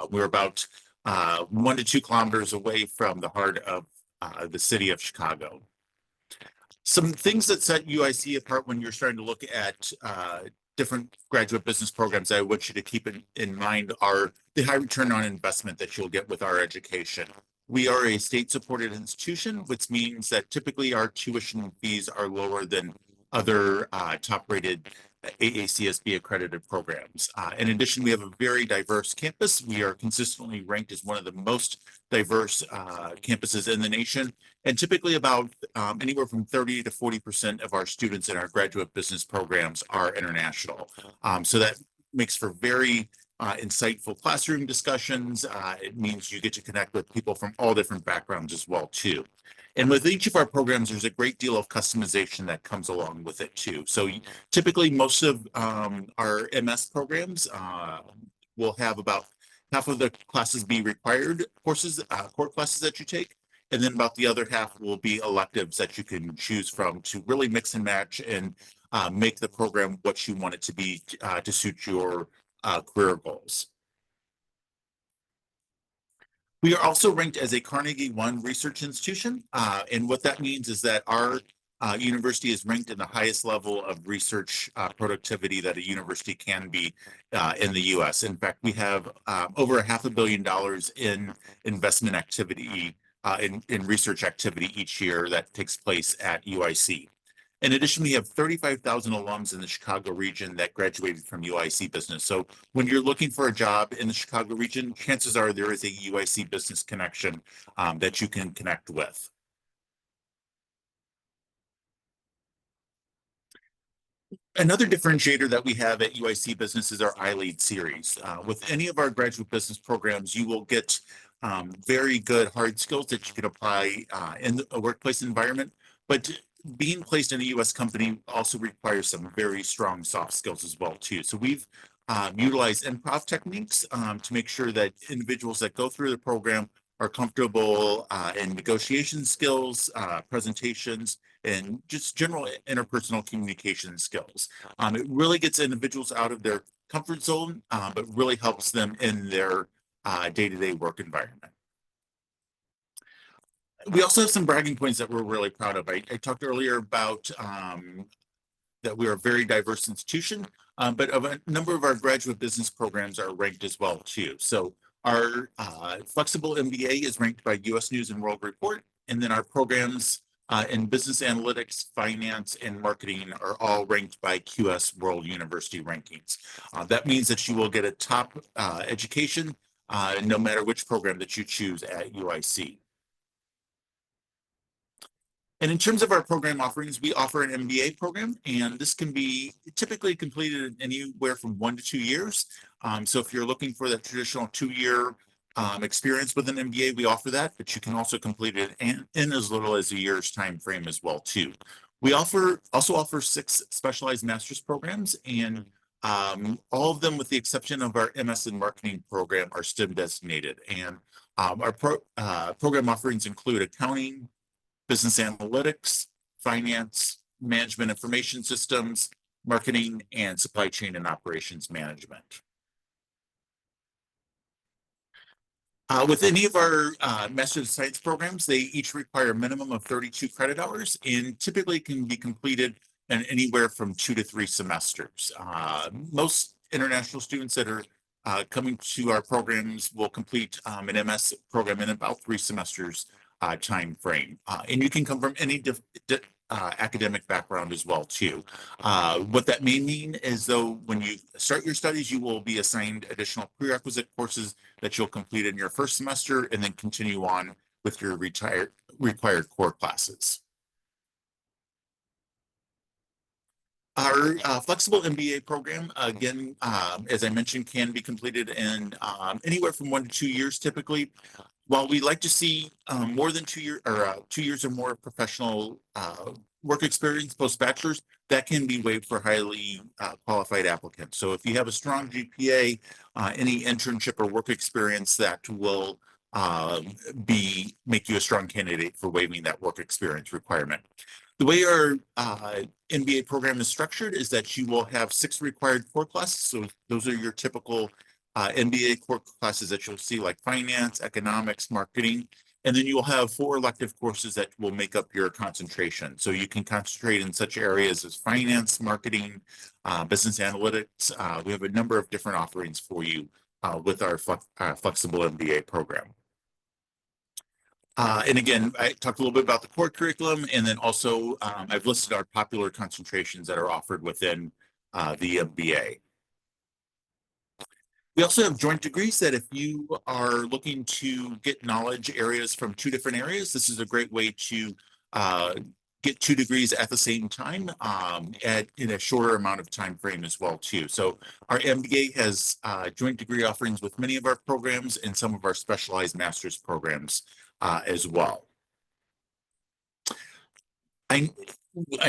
We're about 1 to 2 kilometers away from the heart of the city of Chicago. Some things that set UIC apart when you're starting to look at different graduate business programs I want you to keep in mind are the high return on investment that you'll get with our education. We are a state-supported institution, which means that typically our tuition fees are lower than other top-rated AACSB accredited programs. In addition, we have a very diverse campus. We are consistently ranked as one of the most diverse campuses in the nation. And typically about anywhere from 30 to 40% of our students in our graduate business programs are international. So that makes for very insightful classroom discussions. It means you get to connect with people from all different backgrounds as well, too. And with each of our programs, there's a great deal of customization that comes along with it too. So typically most of our MS programs will have about half of the classes be required courses, core classes that you take. And then about the other half will be electives that you can choose from to really mix and match and make the program what you want it to be to suit your career goals. We are also ranked as a Carnegie One research institution. And what that means is that our university is ranked in the highest level of research productivity that a university can be in the US. In fact, we have over $500 million in investment activity, in research activity each year that takes place at UIC. In addition, we have 35,000 alums in the Chicago region that graduated from UIC Business. So when you're looking for a job in the Chicago region, chances are there is a UIC Business connection that you can connect with. Another differentiator that we have at UIC Business is our iLead series. With any of our graduate business programs, you will get very good hard skills that you can apply in a workplace environment. But being placed in a U.S. company also requires some very strong soft skills as well, too. So we've utilized improv techniques to make sure that individuals that go through the program are comfortable in negotiation skills, presentations, and just general interpersonal communication skills. It really gets individuals out of their comfort zone, but really helps them in their day-to-day work environment. We also have some bragging points that we're really proud of. I talked earlier about that we are a very diverse institution, but a number of our graduate business programs are ranked as well too. So our flexible MBA is ranked by US News and World Report, and then our programs in business analytics, finance, and marketing are all ranked by QS World University rankings. That means that you will get a top education no matter which program that you choose at UIC. And in terms of our program offerings, we offer an MBA program, and this can be typically completed in anywhere from 1 to 2 years. So if you're looking for that traditional 2-year experience with an MBA, we offer that, but you can also complete it in as little as a year's time frame as well, too. We also offer 6 specialized master's programs, and all of them, with the exception of our MS in Marketing program, are STEM designated. And our program offerings include accounting, business analytics, finance, management information systems, marketing, and supply chain and operations management. With any of our Master of Science programs, they each require a minimum of 32 credit hours and typically can be completed in anywhere from 2 to 3 semesters. Most international students that are coming to our programs will complete an MS program in about 3 semesters time frame, and you can come from any academic background as well too. What that may mean is, though, when you start your studies, you will be assigned additional prerequisite courses that you'll complete in your first semester and then continue on with your required core classes. Our flexible MBA program, again, as I mentioned, can be completed in anywhere from 1 to 2 years typically. While we like to see more than 2 years or 2 years or more professional work experience post-bachelor's, that can be waived for highly qualified applicants. So if you have a strong GPA, any internship or work experience, that will make you a strong candidate for waiving that work experience requirement. The way our MBA program is structured is that you will have 6 required core classes. So those are your typical MBA core classes that you'll see, like finance, economics, marketing, and then you'll have 4 elective courses that will make up your concentration. So you can concentrate in such areas as finance, marketing, business analytics. We have a number of different offerings for you with our flexible MBA program. And again, I talked a little bit about the core curriculum, and then also I've listed our popular concentrations that are offered within the MBA. We also have joint degrees that if you are looking to get knowledge areas from two different areas, this is a great way to get 2 degrees at the same time in a shorter amount of time frame as well too. So our MBA has joint degree offerings with many of our programs and some of our specialized master's programs as well. I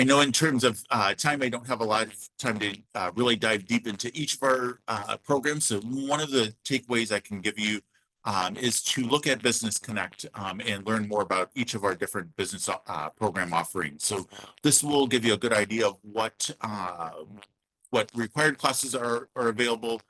know in terms of time, I don't have a lot of time to really dive deep into each of our programs. So one of the takeaways I can give you is to look at Business Connect and learn more about each of our different business program offerings. So this will give you a good idea of what required classes are available,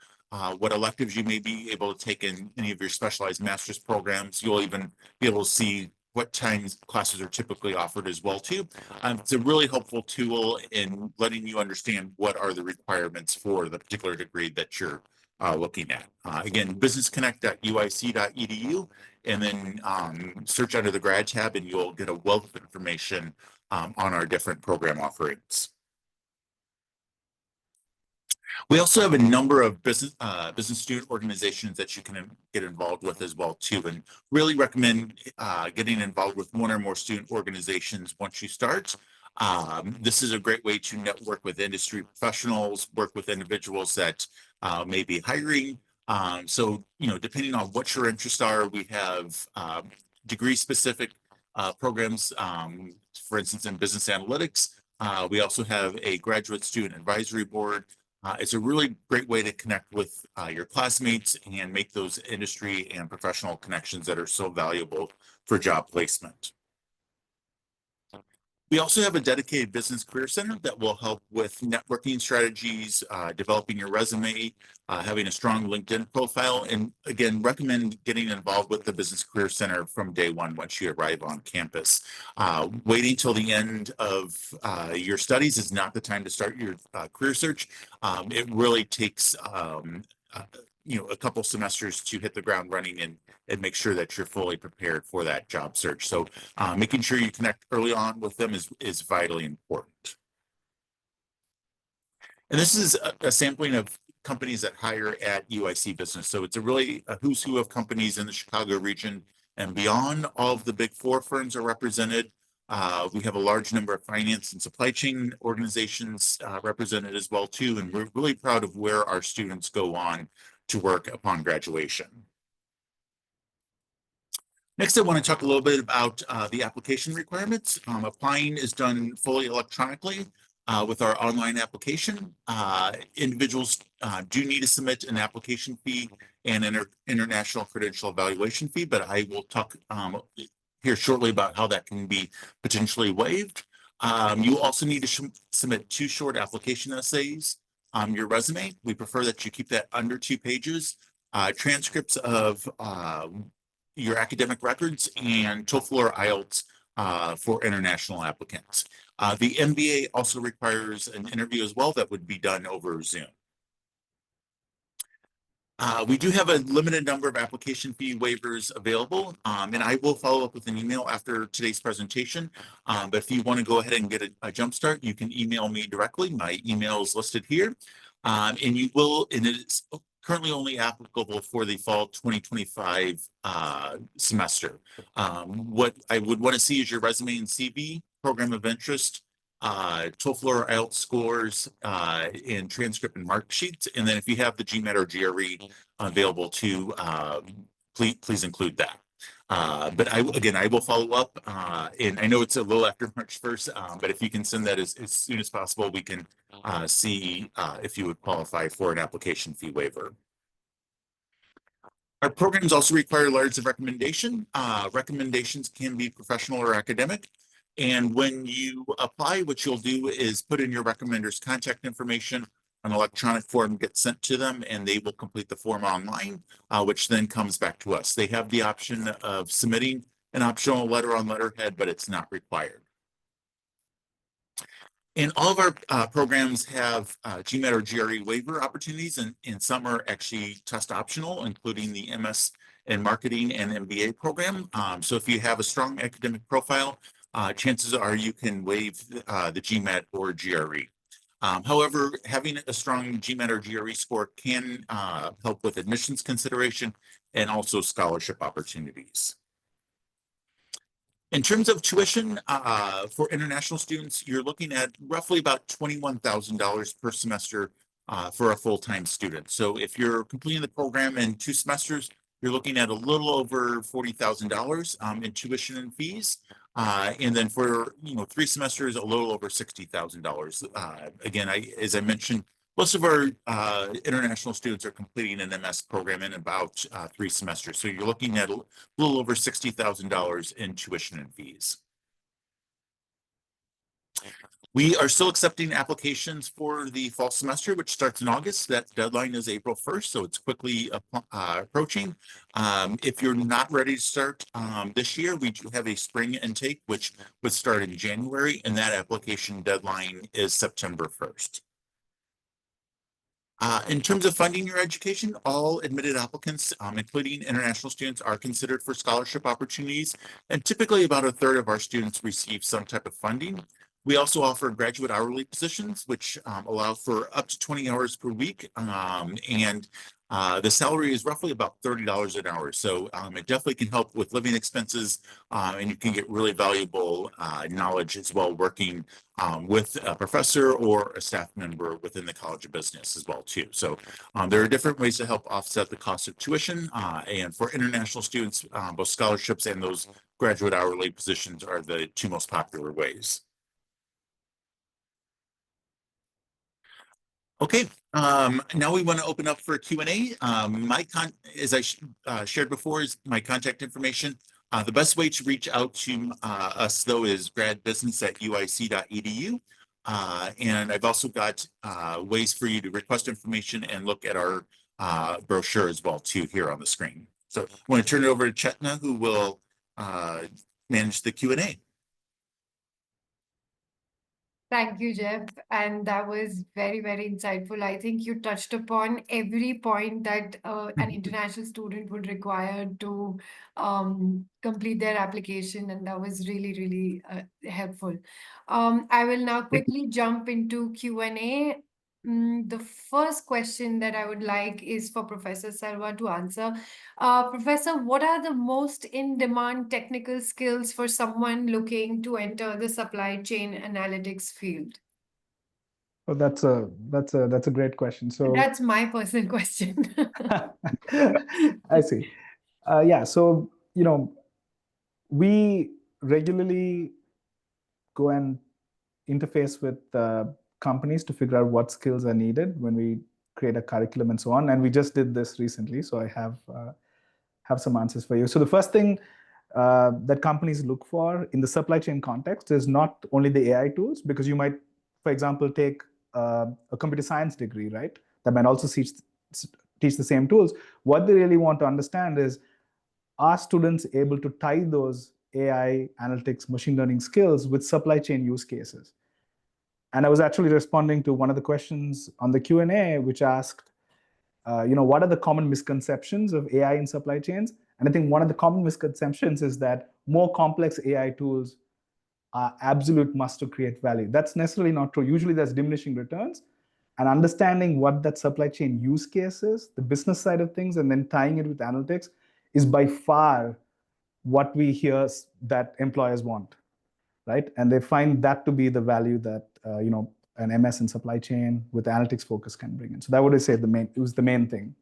what electives you may be able to take in any of your specialized master's programs. You'll even be able to see what times classes are typically offered as well too. It's a really helpful tool in letting you understand what are the requirements for the particular degree that you're looking at. Again, businessconnect.uic.edu, and then search under the grad tab and you'll get a wealth of information on our different program offerings. We also have a number of business student organizations that you can get involved with as well too, and really recommend getting involved with one or more student organizations once you start. This is a great way to network with industry professionals, work with individuals that may be hiring. So, depending on what your interests are, we have degree-specific programs, for instance, in business analytics. We also have a graduate student advisory board. It's a really great way to connect with your classmates and make those industry and professional connections that are so valuable for job placement. We also have a dedicated business career center that will help with networking strategies, developing your resume, having a strong LinkedIn profile, and again, recommend getting involved with the business career center from day one once you arrive on campus. Waiting till the end of your studies is not the time to start your career search. It really takes a couple semesters to hit the ground running and make sure that you're fully prepared for that job search. So making sure you connect early on with them is vitally important. And this is a sampling of companies that hire at UIC Business. So it's a who's who of companies in the Chicago region and beyond. All of the big 4 firms are represented. We have a large number of finance and supply chain organizations represented as well too. And we're really proud of where our students go on to work upon graduation. Next, I want to talk a little bit about the application requirements. Applying is done fully electronically with our online application. Individuals do need to submit an application fee and an international credential evaluation fee, but I will talk here shortly about how that can be potentially waived. You also need to submit 2 short application essays. Your resume, we prefer that you keep that under 2 pages. Transcripts of your academic records, and TOEFL or IELTS for international applicants. The MBA also requires an interview as well that would be done over Zoom. We do have a limited number of application fee waivers available, and I will follow up with an email after today's presentation. But if you want to go ahead and get a jump start, you can email me directly. My email is listed here, and it's currently only applicable for the fall 2025 semester. What I would want to see is your resume and CV, program of interest, TOEFL or IELTS scores, and transcript and mark sheets. And then if you have the GMAT or GRE available too, please include that. But I will follow up, and I know it's a little after March 1st, but if you can send that as soon as possible, we can see if you would qualify for an application fee waiver. Our programs also require letters of recommendation. Recommendations can be professional or academic. And when you apply, what you'll do is put in your recommender's contact information. An electronic form gets sent to them, and they will complete the form online, which then comes back to us. They have the option of submitting an optional letter on letterhead, but it's not required. And all of our programs have GMAT or GRE waiver opportunities, and some are actually test optional, including the MS and marketing and MBA program. So if you have a strong academic profile, chances are you can waive the GMAT or GRE. However, having a strong GMAT or GRE score can help with admissions consideration and also scholarship opportunities. In terms of tuition for international students, you're looking at roughly about $21,000 per semester for a full-time student. So if you're completing the program in 2 semesters, you're looking at a little over $40,000 in tuition and fees. And then for 3 semesters, a little over $60,000. Again, as I mentioned, most of our international students are completing an MS program in about 3 semesters. So you're looking at a little over $60,000 in tuition and fees. We are still accepting applications for the fall semester, which starts in August. That deadline is April 1st, so it's quickly approaching. If you're not ready to start this year, we do have a spring intake, which would start in January, and that application deadline is September 1st. In terms of funding your education, all admitted applicants, including international students, are considered for scholarship opportunities, and typically about 1/3 of our students receive some type of funding. We also offer graduate hourly positions, which allow for up to 20 hours per week, and the salary is roughly about $30 an hour. So it definitely can help with living expenses, and you can get really valuable knowledge as well working with a professor or a staff member within the College of Business as well too. So there are different ways to help offset the cost of tuition, and for international students, both scholarships and those graduate hourly positions are the 2 most popular ways. Okay, now we want to open up for Q&A. As I shared before, is my contact information. The best way to reach out to us, though, is gradbusiness@uic.edu. And I've also got ways for you to request information and look at our brochure as well, too, here on the screen. So I want to turn it over to Chetna, who will manage the Q&A. Thank you, Jeff. And that was very, very insightful. I think you touched upon every point that an international student would require to complete their application. And that was really, really helpful. I will now quickly jump into Q&A. The first question that I would like is for Professor Selva to answer. Professor, what are the most in-demand technical skills for someone looking to enter the supply chain analytics field? Well, that's a great question. So That's my personal question. I see. Yeah. So we regularly go and interface with companies to figure out what skills are needed when we create a curriculum and so on. And we just did this recently, so I have some answers for you. So the first thing that companies look for in the supply chain context is not only the AI tools, because you might, for example, take a computer science degree, right? That might also teach the same tools. What they really want to understand is, are students able to tie those AI, analytics, machine learning skills with supply chain use cases? And I was actually responding to one of the questions on the Q&A, which asked, what are the common misconceptions of AI in supply chains? And I think one of the common misconceptions is that more complex AI tools are absolute must to create value. That's necessarily not true. Usually there's diminishing returns, and understanding what that supply chain use case is, the business side of things, and then tying it with analytics is by far what we hear that employers want, right? And they find that to be the value that an MS in supply chain with analytics focus can bring in. So that would I say it was the main thing.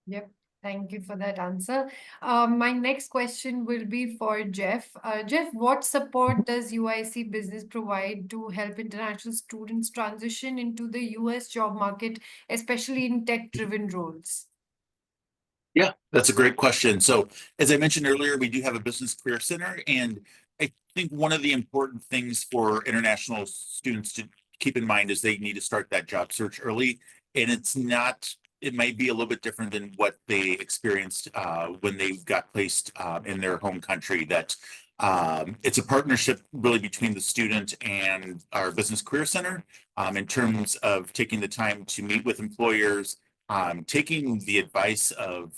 Yep. Thank you for that answer. My next question will be for Jeff. Jeff, what support does UIC Business provide to help international students transition into the US job market, especially in tech-driven roles? Yeah, that's a great question. So as I mentioned earlier, we do have a business career center, and I think one of the important things for international students to keep in mind is they need to start that job search early. And it might be a little bit different than what they experienced when they got placed in their home country. That it's a partnership really between the student and our business career center in terms of taking the time to meet with employers, taking the advice of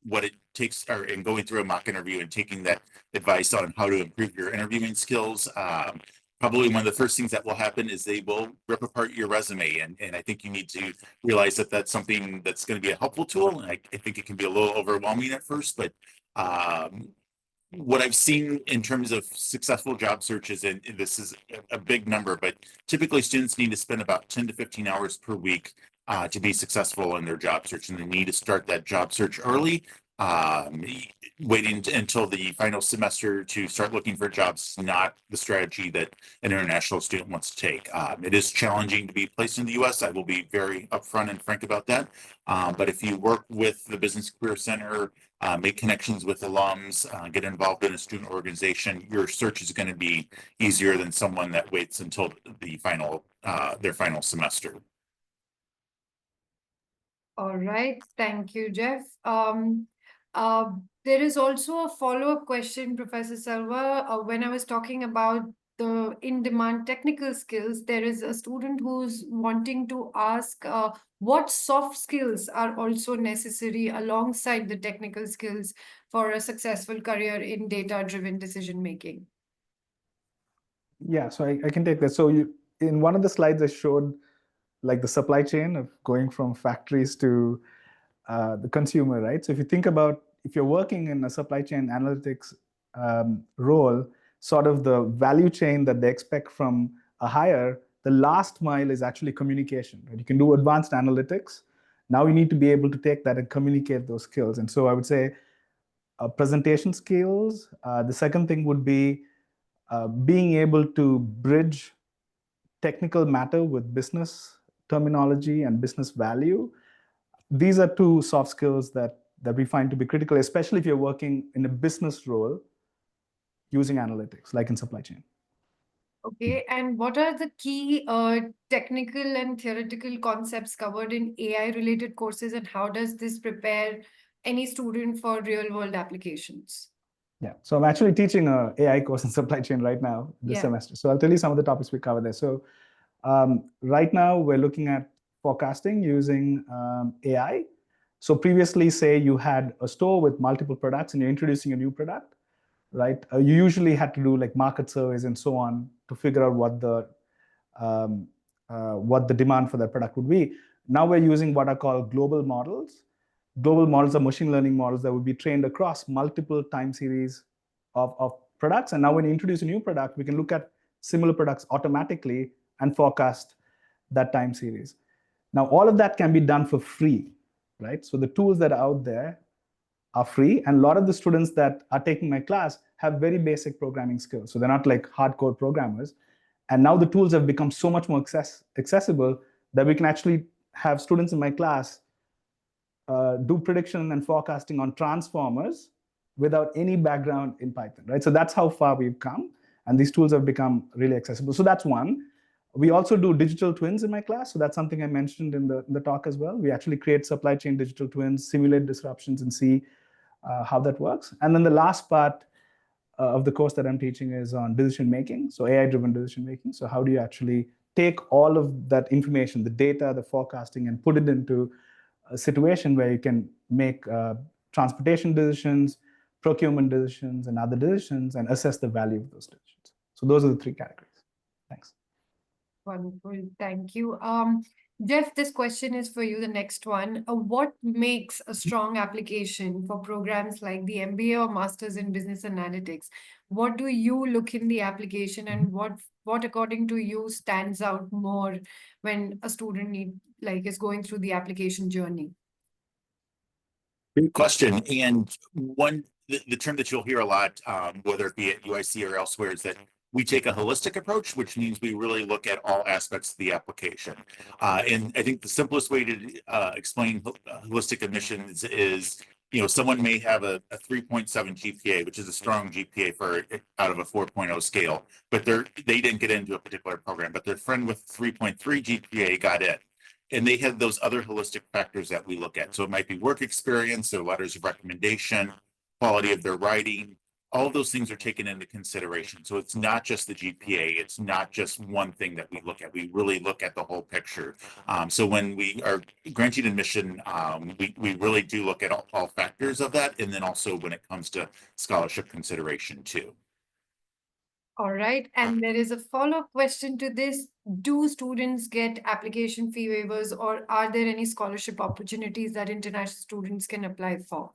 what it takes, or in going through a mock interview and taking that advice on how to improve your interviewing skills. Probably one of the first things that will happen is they will rip apart your resume. And I think you need to realize that that's something that's going to be a helpful tool. And I think it can be a little overwhelming at first, but what I've seen in terms of successful job searches, and this is a big number, but typically students need to spend about 10 to 15 hours per week to be successful in their job search, and they need to start that job search early. Waiting until the final semester to start looking for jobs is not the strategy that an international student wants to take. It is challenging to be placed in the US. I will be very upfront and frank about that. But if you work with the Business Career Center, make connections with alums, get involved in a student organization, your search is going to be easier than someone that waits until the final their final semester. All right, thank you, Jeff. There is also a follow-up question, Professor Selva. When I was talking about the in-demand technical skills, there is a student who's wanting to ask what soft skills are also necessary alongside the technical skills for a successful career in data-driven decision making. Yeah, so I can take that. So in one of the slides I showed like the supply chain of going from factories to the consumer, right? So if you think about, if you're working in a supply chain analytics role, sort of the value chain that they expect from a hire, the last mile is actually communication, right? You can do advanced analytics. Now you need to be able to take that and communicate those skills. And so I would say presentation skills. The second thing would be being able to bridge technical matter with business terminology and business value. These are two soft skills that we find to be critical, especially if you're working in a business role using analytics, like in supply chain. Okay, and what are the key technical and theoretical concepts covered in AI-related courses, and how does this prepare any student for real-world applications? Yeah, so I'm actually teaching an AI course in supply chain right now this semester. So I'll tell you some of the topics we cover there. So right now we're looking at forecasting using AI. So previously, say you had a store with multiple products and you're introducing a new product, right? You usually had to do like market surveys and so on to figure out what the demand for that product would be. Now we're using what are called global models. Global models are machine learning models that would be trained across multiple time series of products. And now when you introduce a new product, we can look at similar products automatically and forecast that time series. Now, all of that can be done for free, right? So the tools that are out there are free. And a lot of the students that are taking my class have very basic programming skills. So they're not like hardcore programmers. And now the tools have become so much more accessible that we can actually have students in my class do prediction and forecasting on transformers without any background in Python, right? So that's how far we've come. And these tools have become really accessible. So that's one. We also do digital twins in my class. So that's something I mentioned in the talk as well. We actually create supply chain digital twins, simulate disruptions, and see how that works. And then the last part of the course that I'm teaching is on decision making. So AI-driven decision making. So how do you actually take all of that information, the data, the forecasting, and put it into a situation where you can make transportation decisions, procurement decisions, and other decisions, and assess the value of those decisions. So those are the three categories. Thanks. Wonderful, thank you. Jeff, this question is for you, the next one. What makes a strong application for programs like the MBA or Masters in Business Analytics? What do you look in the application, and what according to you stands out more when a student is going through the application journey? Good question. And the term that you'll hear a lot, whether it be at UIC or elsewhere, is that we take a holistic approach, which means we really look at all aspects of the application. And I think the simplest way to explain holistic admissions is, someone may have a 3.7 GPA, which is a strong GPA out of a 4.0 scale, but they didn't get into a particular program, but their friend with 3.3 GPA got in. And they have those other holistic factors that we look at. So it might be work experience, their letters of recommendation, quality of their writing, all of those things are taken into consideration. So it's not just the GPA, it's not just one thing that we look at. We really look at the whole picture. So when we are granting admission, we really do look at all factors of that. And then also when it comes to scholarship consideration too. All right, and there is a follow-up question to this. Do students get application fee waivers, or are there any scholarship opportunities that international students can apply for?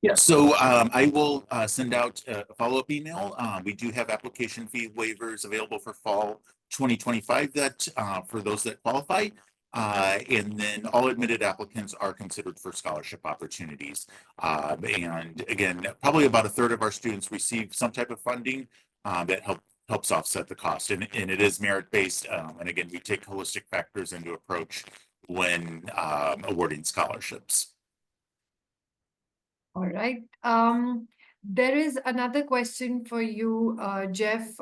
Yeah, so I will send out a follow-up email. We do have application fee waivers available for fall 2025 that for those that qualify. And then all admitted applicants are considered for scholarship opportunities. And again, probably about a third of our students receive some type of funding that helps offset the cost. And it is merit-based. And again, we take holistic factors into approach when awarding scholarships. All right. There is another question for you, Jeff.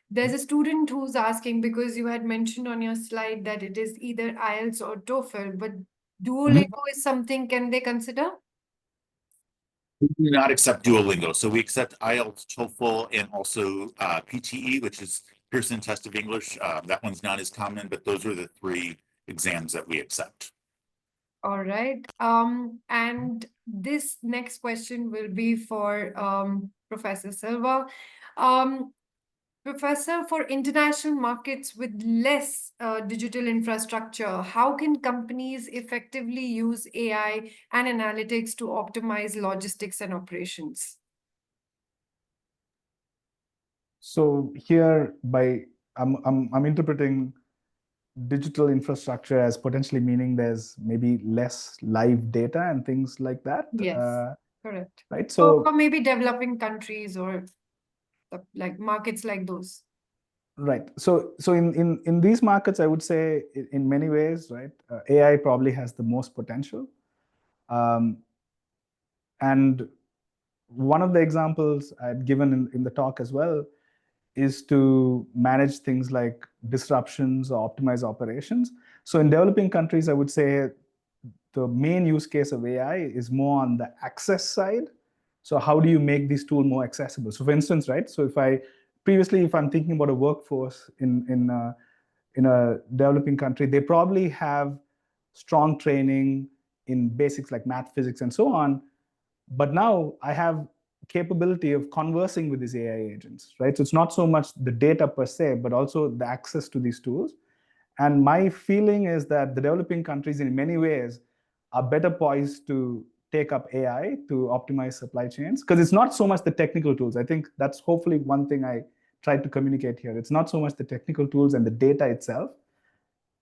There's a student who's asking, because you had mentioned on your slide that it is either IELTS or TOEFL, but Duolingo is something, can they consider? We do not accept Duolingo. So we accept IELTS, TOEFL, and also PTE, which is Pearson Test of English. That one's not as common, but those are the three exams that we accept. All right. And this next question will be for Professor Silva. Professor, for international markets with less digital infrastructure, how can companies effectively use AI and analytics to optimize logistics and operations? So here, I'm interpreting digital infrastructure as potentially meaning there's maybe less live data and things like that. Yes, correct. Right. So So for maybe developing countries or like markets like those. right. So in these markets, I would say in many ways, right, AI probably has the most potential. And one of the examples I'd given in the talk as well is to manage things like disruptions or optimize operations. So in developing countries, I would say the main use case of AI is more on the access side. So how do you make these tools more accessible? So for instance, right, so if I'm thinking about a workforce in a developing country, they probably have strong training in basics like math, physics, and so on. But now I have capability of conversing with these AI agents, right? So it's not so much the data per se, but also the access to these tools. And my feeling is that the developing countries in many ways are better poised to take up AI to optimize supply chains, because it's not so much the technical tools. I think that's hopefully one thing I tried to communicate here. It's not so much the technical tools and the data itself.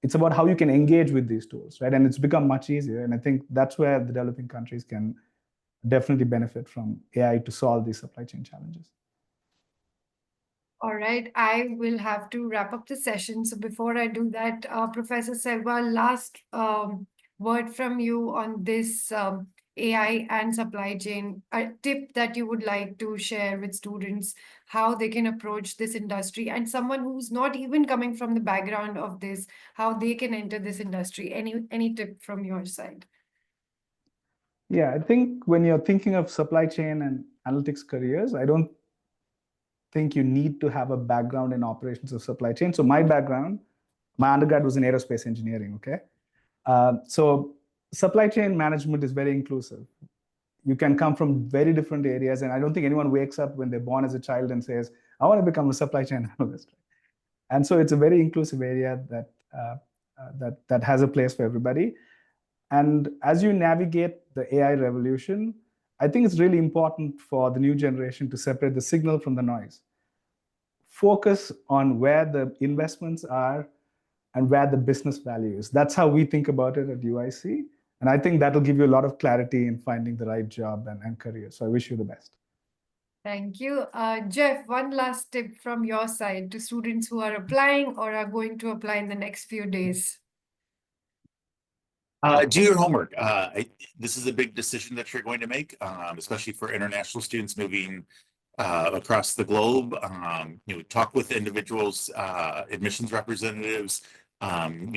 It's about how you can engage with these tools, right? And it's become much easier. And I think that's where the developing countries can definitely benefit from AI to solve these supply chain challenges. All right, I will have to wrap up the session. So before I do that, Professor Selva, last word from you on this AI and supply chain, a tip that you would like to share with students, how they can approach this industry, and someone who's not even coming from the background of this, how they can enter this industry. Any tip from your side? Yeah, I think when you're thinking of supply chain and analytics careers, I don't think you need to have a background in operations of supply chain. So my background, my undergrad was in aerospace engineering, okay? So supply chain management is very inclusive. You can come from very different areas, and I don't think anyone wakes up when they're born as a child and says, I want to become a supply chain analyst. And so it's a very inclusive area that has a place for everybody. And as you navigate the AI revolution, I think it's really important for the new generation to separate the signal from the noise. Focus on where the investments are and where the business value is. That's how we think about it at UIC. And I think that'll give you a lot of clarity in finding the right job and career. So I wish you the best. Thank you. Jeff, one last tip from your side to students who are applying or are going to apply in the next few days. Do your homework. This is a big decision that you're going to make, especially for international students moving across the globe. Talk with individuals, admissions representatives,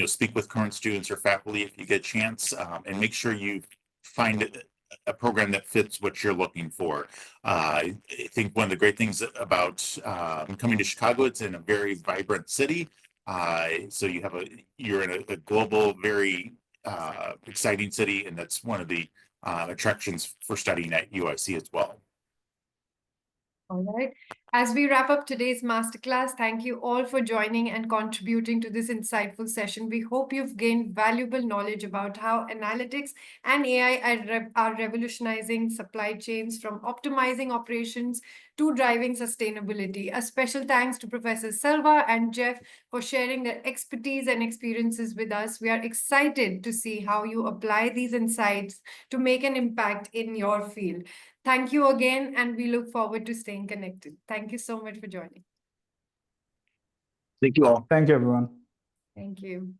speak with current students or faculty if you get a chance, and make sure you find a program that fits what you're looking for. I think one of the great things about coming to Chicago, it's in a very vibrant city. So you're in a global, very exciting city, and that's one of the attractions for studying at UIC as well. All right. As we wrap up today's masterclass, thank you all for joining and contributing to this insightful session. We hope you've gained valuable knowledge about how analytics and AI are revolutionizing supply chains, from optimizing operations to driving sustainability. A special thanks to Professor Selva and Jeff for sharing their expertise and experiences with us. We are excited to see how you apply these insights to make an impact in your field. Thank you again, and we look forward to staying connected. Thank you so much for joining. Thank you all. Thank you, everyone. Thank you.